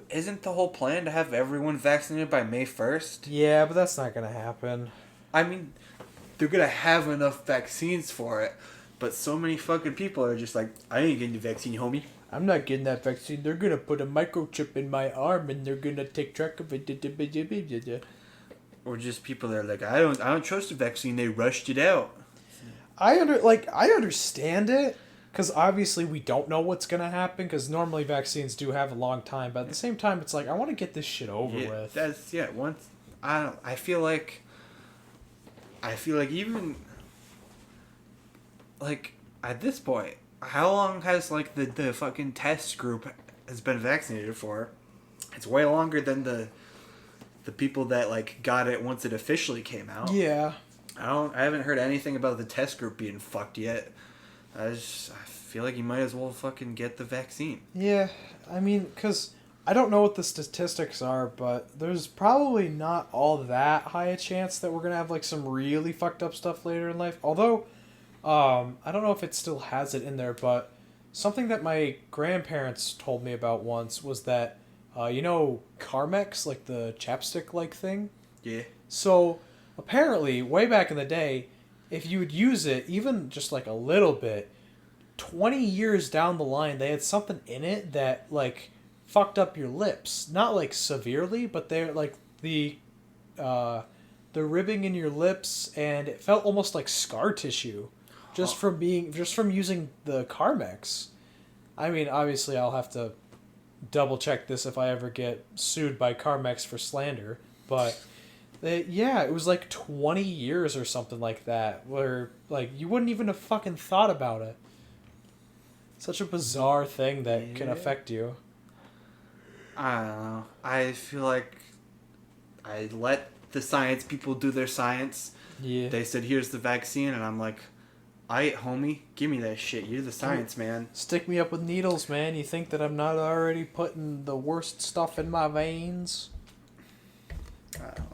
isn't the whole plan to have everyone vaccinated by May 1st? Yeah, but that's not gonna happen. I mean, they're gonna have enough vaccines for it, but so many fucking people are just like, I ain't getting the vaccine, homie. I'm not getting that vaccine. They're gonna put a microchip in my arm and they're gonna take track of it. Or just people that are like, I don't trust the vaccine. They rushed it out. I understand it because obviously we don't know what's gonna happen because normally vaccines do have a long time, but at the same time it's like I want to get this shit over with. Once I feel like even like at this point, how long has like the fucking test group has been vaccinated for? It's way longer than the people that like got it once it officially came out. Yeah. I haven't heard anything about the test group being fucked yet. I feel like you might as well fucking get the vaccine. Yeah, I mean, because I don't know what the statistics are, but there's probably not all that high a chance that we're going to have, like, some really fucked up stuff later in life. Although, I don't know if it still has it in there, but something that my grandparents told me about once was that, you know, Carmex, like the chapstick-like thing? Yeah. So, apparently, way back in the day, if you would use it, even just like a little bit, 20 years down the line, they had something in it that, like, fucked up your lips. Not, like, severely, but they're, like, the ribbing in your lips, and it felt almost like scar tissue. Just from using the Carmex. I mean, obviously, I'll have to double check this if I ever get sued by Carmex for slander, but it was like 20 years or something like that, where like you wouldn't even have fucking thought about it. Such a bizarre thing that can affect you. I don't know. I feel like I let the science people do their science. Yeah. They said, here's the vaccine, and I'm like, aight, homie, give me that shit. You're the science man. Stick me up with needles, man. You think that I'm not already putting the worst stuff in my veins?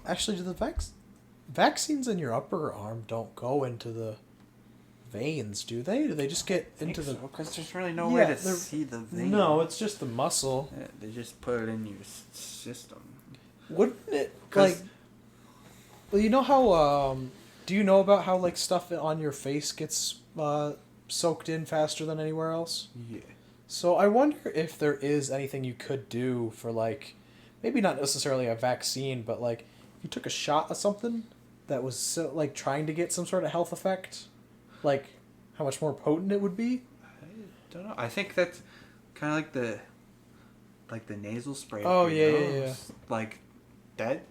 Actually, do the vaccines in your upper arm don't go into the veins, do they? Do they just get into the... Because there's really no way to see the vein. No, it's just the muscle. Yeah, they just put it in your system. Wouldn't it, like... Well, you know how, do you know about how, like, stuff on your face gets soaked in faster than anywhere else? Yeah. So I wonder if there is anything you could do for, like, maybe not necessarily a vaccine, but, like, if you took a shot of something that was, so, like, trying to get some sort of health effect, like, how much more potent it would be? I don't know. I think that's kind of like the nasal spray. Oh, yeah. Like, that...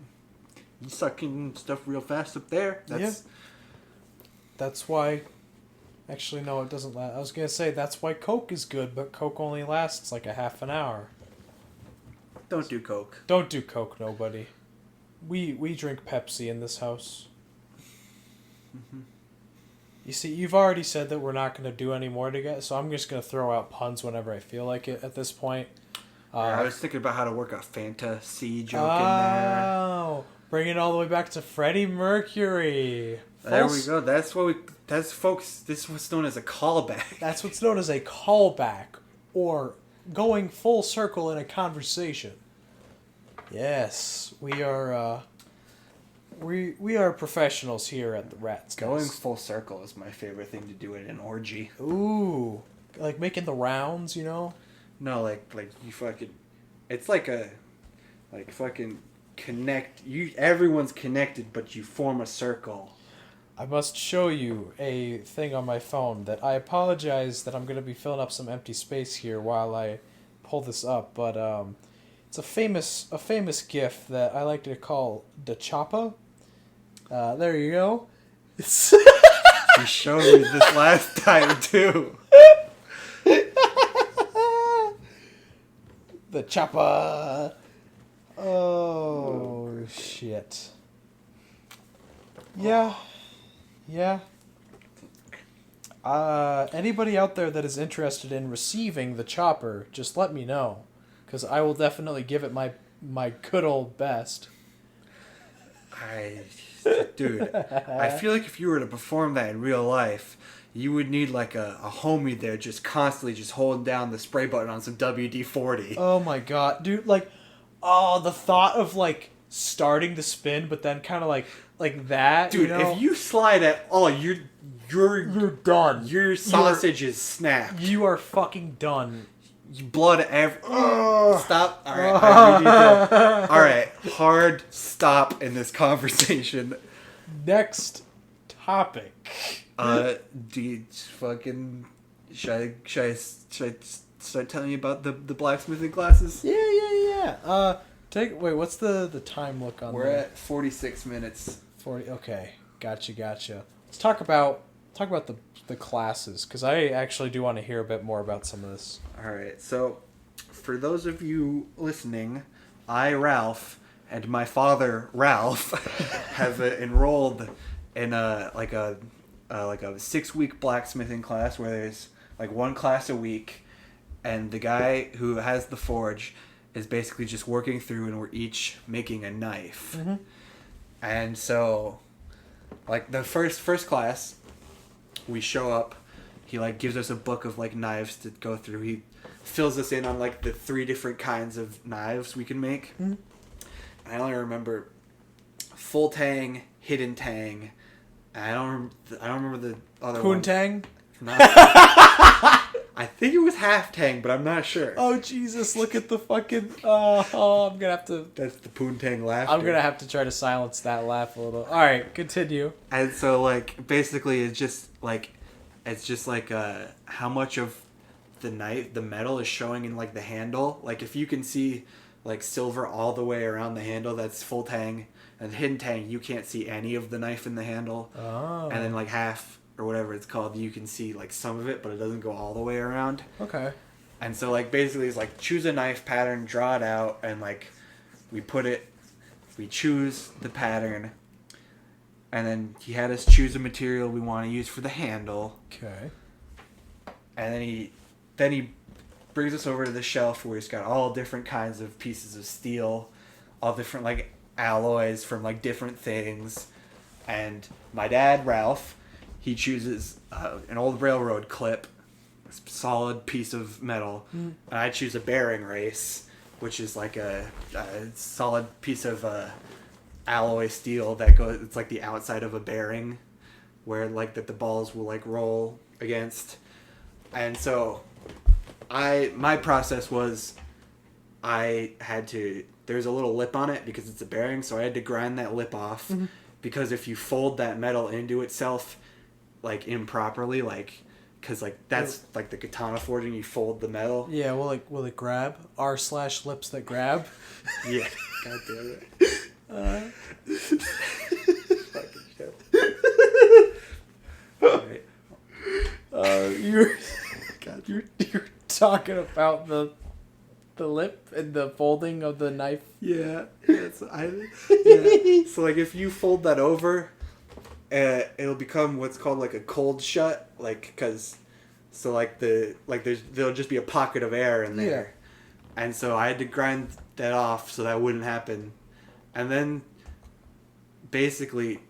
You suck in stuff real fast up there. That's why... Actually, no, it doesn't last. I was going to say, that's why Coke is good, but Coke only lasts like a half an hour. Don't do Coke. Don't do Coke, nobody. We drink Pepsi in this house. Mm-hmm. You see, you've already said that we're not going to do any more together, so I'm just going to throw out puns whenever I feel like it at this point. I was thinking about how to work a fantasy joke in there. Oh, bring it all the way back to Freddie Mercury. There we go. That's folks. This is what's known as a callback. That's what's known as a callback, or going full circle in a conversation. Yes, we are. We are professionals here at the R.A.T.cast. Going full circle is my favorite thing to do at an orgy. Ooh, like making the rounds, you know? No, like you fucking It's like a, like fucking connect. Everyone's connected, but you form a circle. I must show you a thing on my phone that I apologize that I'm going to be filling up some empty space here while I pull this up, but it's a famous GIF that I like to call the Choppa. There you go. It's You showed me this last time too. the Choppa. Oh shit. Yeah. Yeah. Anybody out there that is interested in receiving the chopper, just let me know, because I will definitely give it my good old best. Dude, I feel like if you were to perform that in real life, you would need like a homie there just constantly just holding down the spray button on some WD-40. Oh my god, dude! Like, oh, the thought of like starting the spin, but then kind of like that. Dude, if you slide at all, you're done. Your sausage is snapped. You are fucking done. Blood Stop. All right. All right. Hard stop in this conversation. Next topic. Dude, fucking. Should I start telling you about the blacksmithing classes? Yeah. Wait. What's the time look on? We're at 46 minutes. 40. Okay. Gotcha. Let's talk about the classes, because I actually do want to hear a bit more about some of this. All right. So, for those of you listening, I, Ralph, and my father, Ralph, have enrolled in a 6-week blacksmithing class where there's like one class a week, and the guy who has the forge is basically just working through, and we're each making a knife. Mm-hmm. And so, like the first class, we show up. He like gives us a book of like knives to go through. He fills us in on like the 3 different kinds of knives we can make. Mm-hmm. And I only remember full tang, hidden tang. And I don't remember the other one. Poontang? I think it was half tang, but I'm not sure. Oh Jesus! Look at the fucking. Oh, I'm gonna have to. That's the poontang laughter. I'm gonna have to try to silence that laugh a little. All right, continue. And so like basically it's just like how much of the knife, the metal is showing in like the handle. Like if you can see like silver all the way around the handle, that's full tang. And hidden tang, you can't see any of the knife in the handle. Oh. And then like half or whatever it's called, you can see like some of it, but it doesn't go all the way around. Okay. And so like basically it's like choose a knife pattern, draw it out, and like we choose the pattern, and then he had us choose a material we want to use for the handle. Okay. And then he brings us over to the shelf where he's got all different kinds of pieces of steel, all different like alloys from like different things. And my dad, Ralph, he chooses an old railroad clip, a solid piece of metal, and I choose a bearing race, which is like a solid piece of alloy steel that goes. It's like the outside of a bearing, where like that the balls will like roll against. And so, my process was, there's a little lip on it because it's a bearing, so I had to grind that lip off, because if you fold that metal into itself like improperly, like because like that's like the katana forging, you fold the metal. Yeah, will it grab? R/lips that grab? Yeah. God damn it. Fucking shit. Alright. You're talking about the lip and the folding of the knife. Yeah. So like if you fold that over, it'll become what's called like a cold shut, like there'll just be a pocket of air in there. Yeah. And so I had to grind that off so that wouldn't happen. And then basically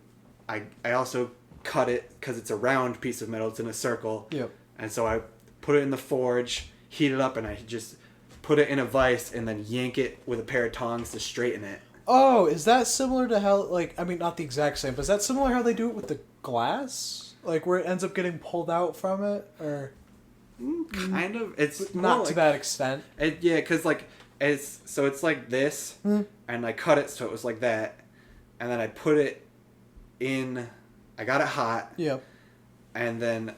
I also cut it because it's a round piece of metal, it's in a circle. Yep. And so I put it in the forge, heat it up, and I just put it in a vise and then yank it with a pair of tongs to straighten it. Oh, is that similar to how, like, I mean, not the exact same, but is that similar how they do it with the glass? Like, where it ends up getting pulled out from it? Or kind of. It's not like, to that extent. Yeah, because, like, It's like this, and I cut it so it was like that, and then I put it in. I got it hot. Yep. And then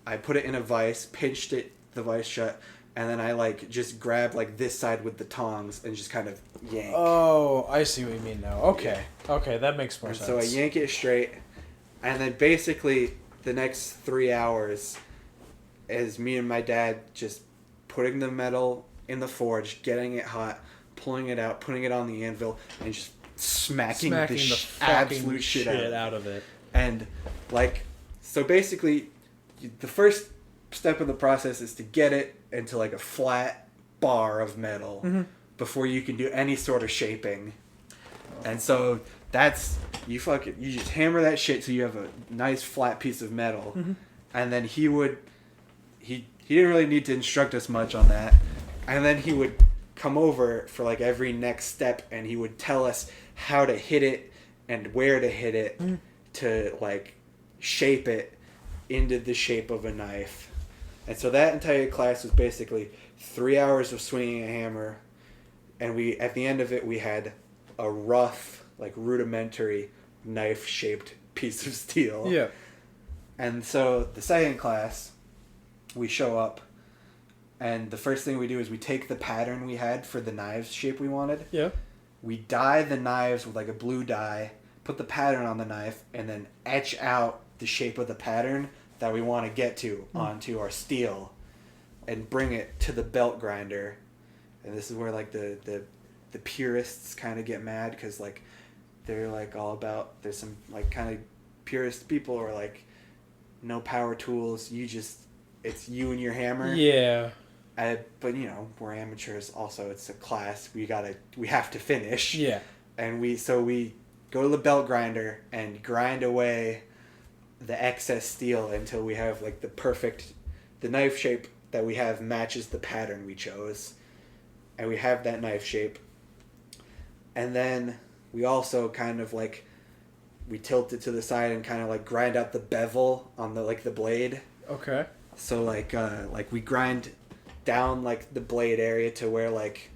I put it in a vise, pinched the vise shut, and then I like just grabbed like this side with the tongs and just kind of yank. Oh, I see what you mean now. Okay. Yeah. Okay, that makes more sense. So I yank it straight, and then basically the next 3 hours is me and my dad just putting the metal in the forge, getting it hot, pulling it out, putting it on the anvil, and just smacking the absolute shit out of it. And like, so basically, the first step in the process is to get it into like a flat bar of metal before you can do any sort of shaping. And so that's you just hammer that shit till you have a nice flat piece of metal. And then he didn't really need to instruct us much on that. And then he would come over for like every next step, and he would tell us how to hit it and where to hit it to like shape it into the shape of a knife. And so that entire class was basically 3 hours of swinging a hammer, and at the end of it we had a rough, like rudimentary knife shaped piece of steel. Yeah. And so the second class, we show up, and the first thing we do is we take the pattern we had for the knives shape we wanted. Yeah. We dye the knives with like a blue dye, put the pattern on the knife, and then etch out the shape of the pattern that we want to get to onto our steel, and bring it to the belt grinder. And this is where like the purists kind of get mad, because like they're like all about, there's some like kind of purist people who are like, no power tools, it's you and your hammer. Yeah. But you know, we're amateurs. Also, it's a class. We have to finish. Yeah. And we go to the belt grinder and grind away the excess steel until we have like the knife shape that we have matches the pattern we chose, and we have that knife shape. And then we also kind of like, we tilt it to the side and kind of like grind out the bevel on the blade. Okay. So like we grind down like the blade area to where like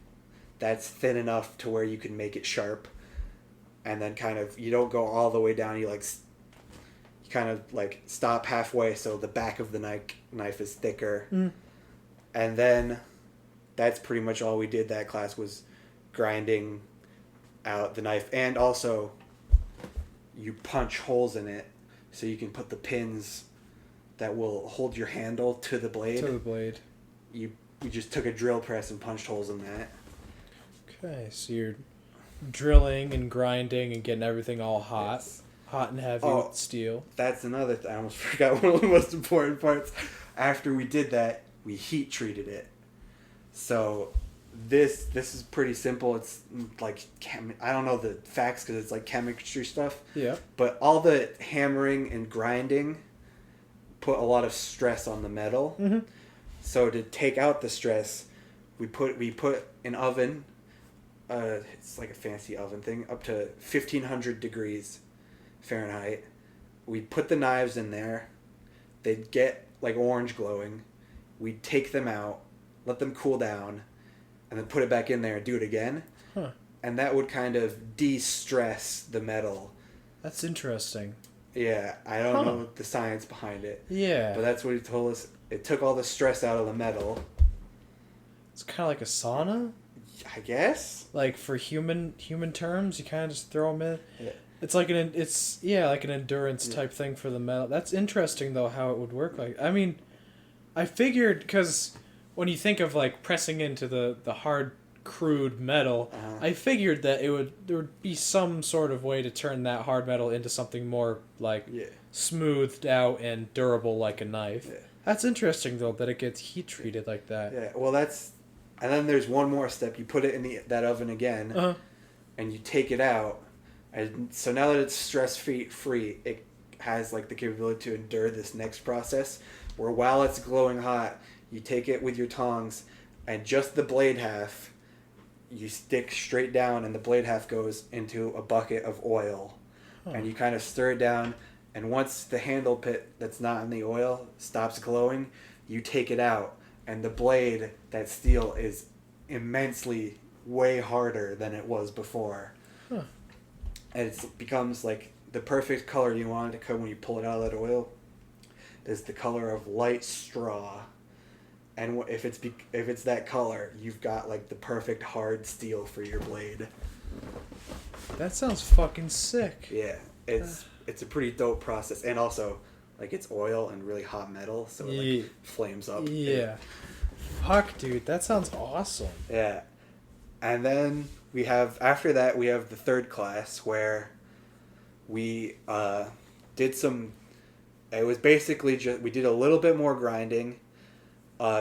that's thin enough to where you can make it sharp, and then kind of, you don't go all the way down, you kind of like stop halfway so the back of the knife is thicker. And then that's pretty much all we did that class, was grinding out the knife. And also you punch holes in it so you can put the pins that will hold your handle to the blade. We just took a drill press and punched holes in that. Okay, so you're drilling and grinding and getting everything all hot. Yes. Hot and heavy with steel. That's another thing. I almost forgot one of the most important parts. After we did that, we heat treated it. So this is pretty simple. It's like, I don't know the facts because it's like chemistry stuff. Yeah. But all the hammering and grinding put a lot of stress on the metal. So to take out the stress, we put an oven. It's like a fancy oven thing, up to 1,500 degrees Fahrenheit. We put the knives in there. They'd get like orange glowing. We'd take them out, let them cool down, and then put it back in there and do it again. And that would kind of de-stress the metal. That's interesting. Yeah, I don't know the science behind it. Yeah. But that's what he told us. It took all the stress out of the metal. It's kind of like a sauna? I guess. Like for human terms, you kind of just throw them in. Yeah. It's like like an endurance type thing for the metal. That's interesting though, how it would work. Like, I mean, I figured, because when you think of like pressing into the hard, crude metal, I figured that there would be some sort of way to turn that hard metal into something more like smoothed out and durable, like a knife. Yeah. That's interesting though, that it gets heat treated like that. Yeah, well and then there's one more step. You put it in that oven again, and you take it out. And so now that it's stress-free, it has like the capability to endure this next process, where while it's glowing hot, you take it with your tongs, and just the blade half, you stick straight down, and the blade half goes into a bucket of oil. And you kind of stir it down, and once the handle pit that's not in the oil stops glowing, you take it out, and the blade, that steel, is immensely way harder than it was before. Huh. And it becomes like the perfect color you want it to come when you pull it out of that oil is the color of light straw. And if it's that color, you've got like the perfect hard steel for your blade. That sounds fucking sick. Yeah, it's a pretty dope process, and also like it's oil and really hot metal, so it like flames up. Yeah. Fuck, dude, that sounds awesome. Yeah, and then after that we have the third class where we did some. It was basically just we did a little bit more grinding.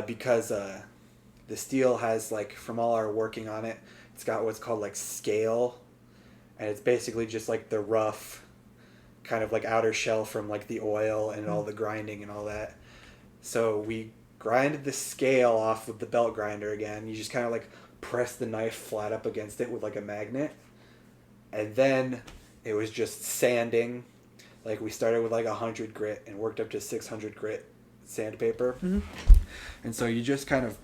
Because the steel has, like, from all our working on it, it's got what's called, like, scale. And it's basically just, like, the rough kind of, like, outer shell from, like, the oil and all the grinding and all that. So we grinded the scale off of the belt grinder again. You just kind of, like, press the knife flat up against it with, like, a magnet. And then it was just sanding. Like, we started with, like, 100 grit and worked up to 600 grit sandpaper. Mm-hmm. And so you just kind of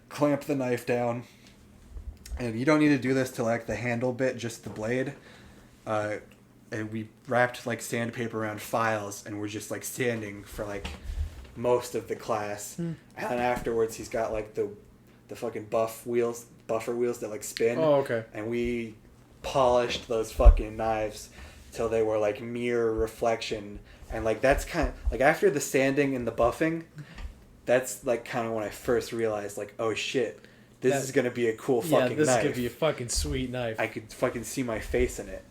clamp the knife down, and you don't need to do this to like the handle bit, just the blade. And we wrapped like sandpaper around files, and we're just like sanding for like most of the class. And then afterwards, he's got like the fucking buffer wheels that like spin. Oh, okay. And we polished those fucking knives till they were like mirror reflection. And like that's kind of like after the sanding and the buffing, that's like kind of when I first realized like, oh shit, this is gonna be a cool fucking knife. Yeah, this is gonna be a fucking sweet knife. I could fucking see my face in it,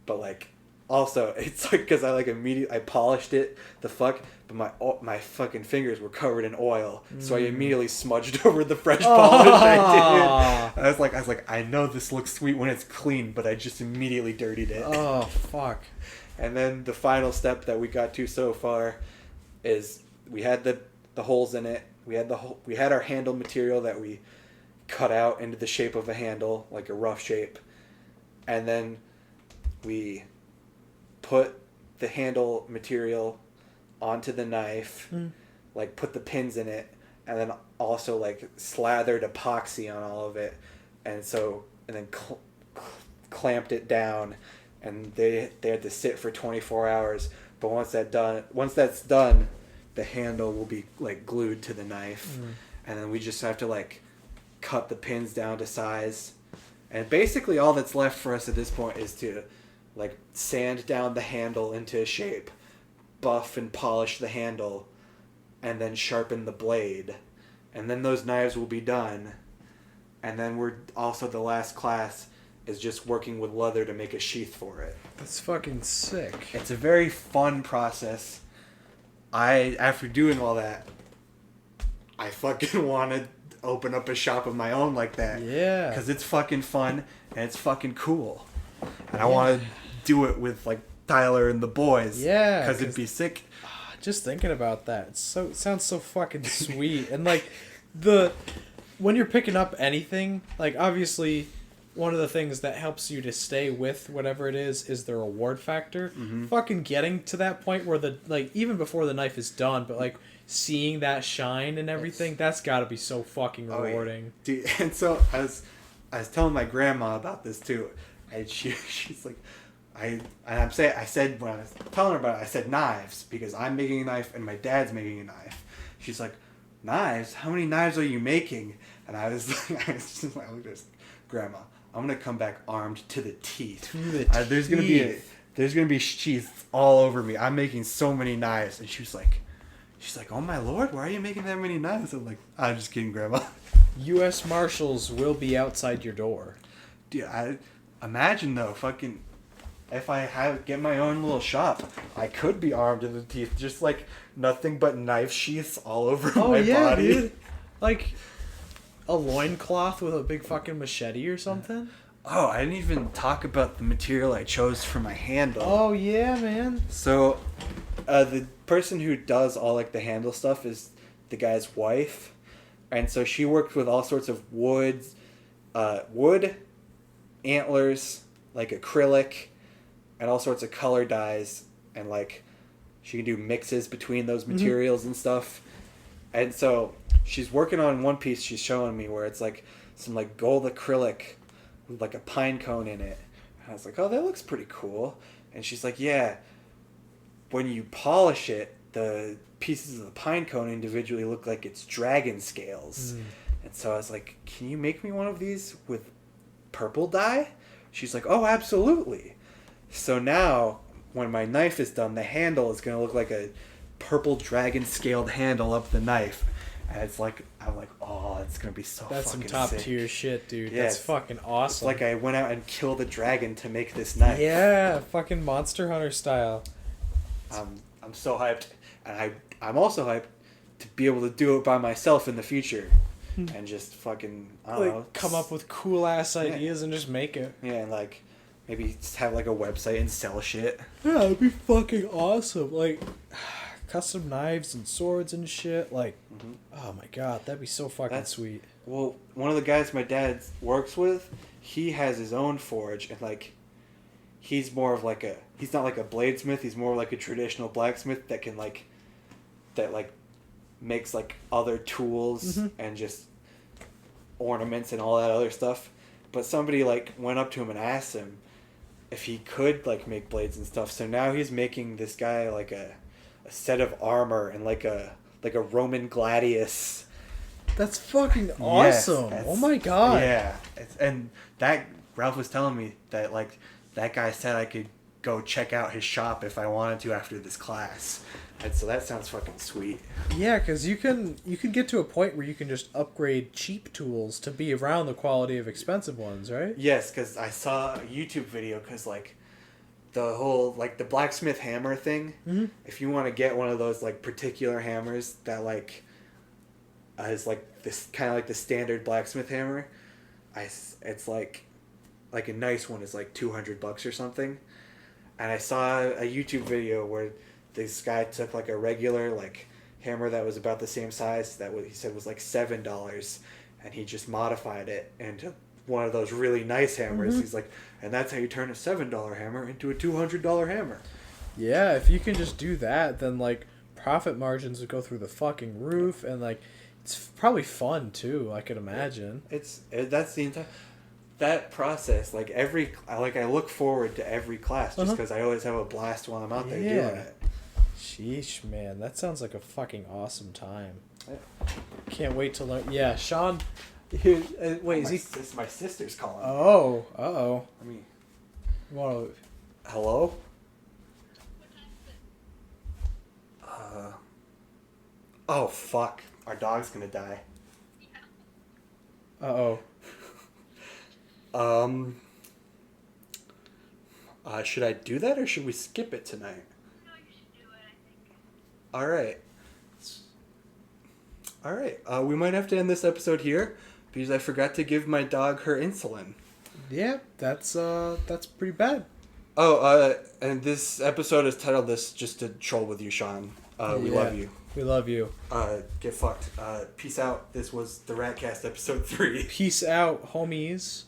but like also it's like because I like I polished it but my fucking fingers were covered in oil, so I immediately smudged over the fresh polish I did. I was like I know this looks sweet when it's clean, but I just immediately dirtied it. Oh fuck. And then the final step that we got to so far is we had the holes in it. We had our handle material that we cut out into the shape of a handle, like a rough shape. And then we put the handle material onto the knife, like put the pins in it, and then also like slathered epoxy on all of it. And then clamped it down. And they had to sit for 24 hours. But once that's done, the handle will be like glued to the knife. And then we just have to like cut the pins down to size. And basically all that's left for us at this point is to like sand down the handle into a shape, buff and polish the handle, and then sharpen the blade. And then those knives will be done. And then we're also the last class is just working with leather to make a sheath for it. That's fucking sick. It's a very fun process. After doing all that, I fucking want to open up a shop of my own like that. Yeah. Because it's fucking fun and it's fucking cool. And I want to do it with like Tyler and the boys. Yeah. Because it'd be sick. Just thinking about that, it sounds so fucking sweet. And like when you're picking up anything, like obviously one of the things that helps you to stay with whatever it is the reward factor. Fucking getting to that point where even before the knife is done, but like seeing that shine and everything, that's got to be so fucking rewarding. Dude, and so I was telling my grandma about this too, and she's like, I said when I was telling her about it, I said knives because I'm making a knife and my dad's making a knife. She's like, knives? How many knives are you making? And I was like, I looked at her, Grandma, I'm gonna come back armed to the teeth. There's gonna be sheaths all over me. I'm making so many knives. And she's like, oh my lord, why are you making that many knives? I'm like, I'm just kidding, Grandma. U.S. Marshals will be outside your door. Dude, I imagine though, fucking, if I get my own little shop, I could be armed to the teeth, just like nothing but knife sheaths all over my body. Dude. Like a loincloth with a big fucking machete or something. Oh, I didn't even talk about the material I chose for my handle. Oh yeah, man. So, the person who does all like the handle stuff is the guy's wife, and so she worked with all sorts of wood, antlers, like acrylic, and all sorts of color dyes, and like she can do mixes between those materials and stuff. And so she's working on one piece she's showing me where it's like some like gold acrylic with like a pine cone in it. And I was like, oh, that looks pretty cool. And she's like, yeah, when you polish it, the pieces of the pine cone individually look like it's dragon scales. And so I was like, can you make me one of these with purple dye? She's like, oh, absolutely. So now, when my knife is done, the handle is going to look like a purple dragon scaled handle up the knife. And it's like, I'm like, oh, it's going to be so That's fucking some top sick. tier shit, dude. Yeah, That's fucking awesome. It's like I went out and killed a dragon to make this knife. Yeah, fucking Monster Hunter style. I'm so hyped. And I'm also hyped to be able to do it by myself in the future. And just fucking, I don't know. Come up with cool ass ideas and just make it. Yeah, and like, maybe just have like a website and sell shit. Yeah, that'd be fucking awesome. Like, custom knives and swords and shit. Like, oh my god, that'd be so fucking sweet. Well, one of the guys my dad works with, he has his own forge, and like, he's more of like he's not like a bladesmith, he's more like a traditional blacksmith that can like, makes like other tools and just ornaments and all that other stuff. But somebody like went up to him and asked him if he could like make blades and stuff. So now he's making this guy like a set of armor and like a Roman gladius. That's fucking awesome. Yes, oh my god. Yeah. And that Ralph was telling me that like that guy said I could go check out his shop if I wanted to after this class. And so that sounds fucking sweet. Yeah, because you can get to a point where you can just upgrade cheap tools to be around the quality of expensive ones, right? Yes, because I saw a YouTube video because like the whole like the blacksmith hammer thing. If you want to get one of those like particular hammers that like is like this kind of like the standard blacksmith hammer, it's like a nice one is like $200 or something. And I saw a YouTube video where this guy took like a regular like hammer that was about the same size that he said was like $7, and he just modified it into one of those really nice hammers. He's like, and that's how you turn a $7 hammer into a $200 hammer. Yeah, if you can just do that, then like profit margins would go through the fucking roof, and like it's probably fun too. I could imagine. That's the entire. That process, like I look forward to every class just because I always have a blast while I'm out there doing it. Sheesh, man, that sounds like a fucking awesome time. Can't wait to learn. Yeah, Sean. Here, wait, This is my sister's calling. Oh, uh-oh. I mean, Well, hello? Oh fuck! Our dog's gonna die. uh-oh. Should I do that or should we skip it tonight? No, you should do it, I think. All right. We might have to end this episode here because I forgot to give my dog her insulin. Yeah, that's pretty bad. Oh, and this episode is titled this just to troll with you, Sean. We love you. We love you. Get fucked. Peace out. This was the R.A.T.cast episode 3. Peace out, homies.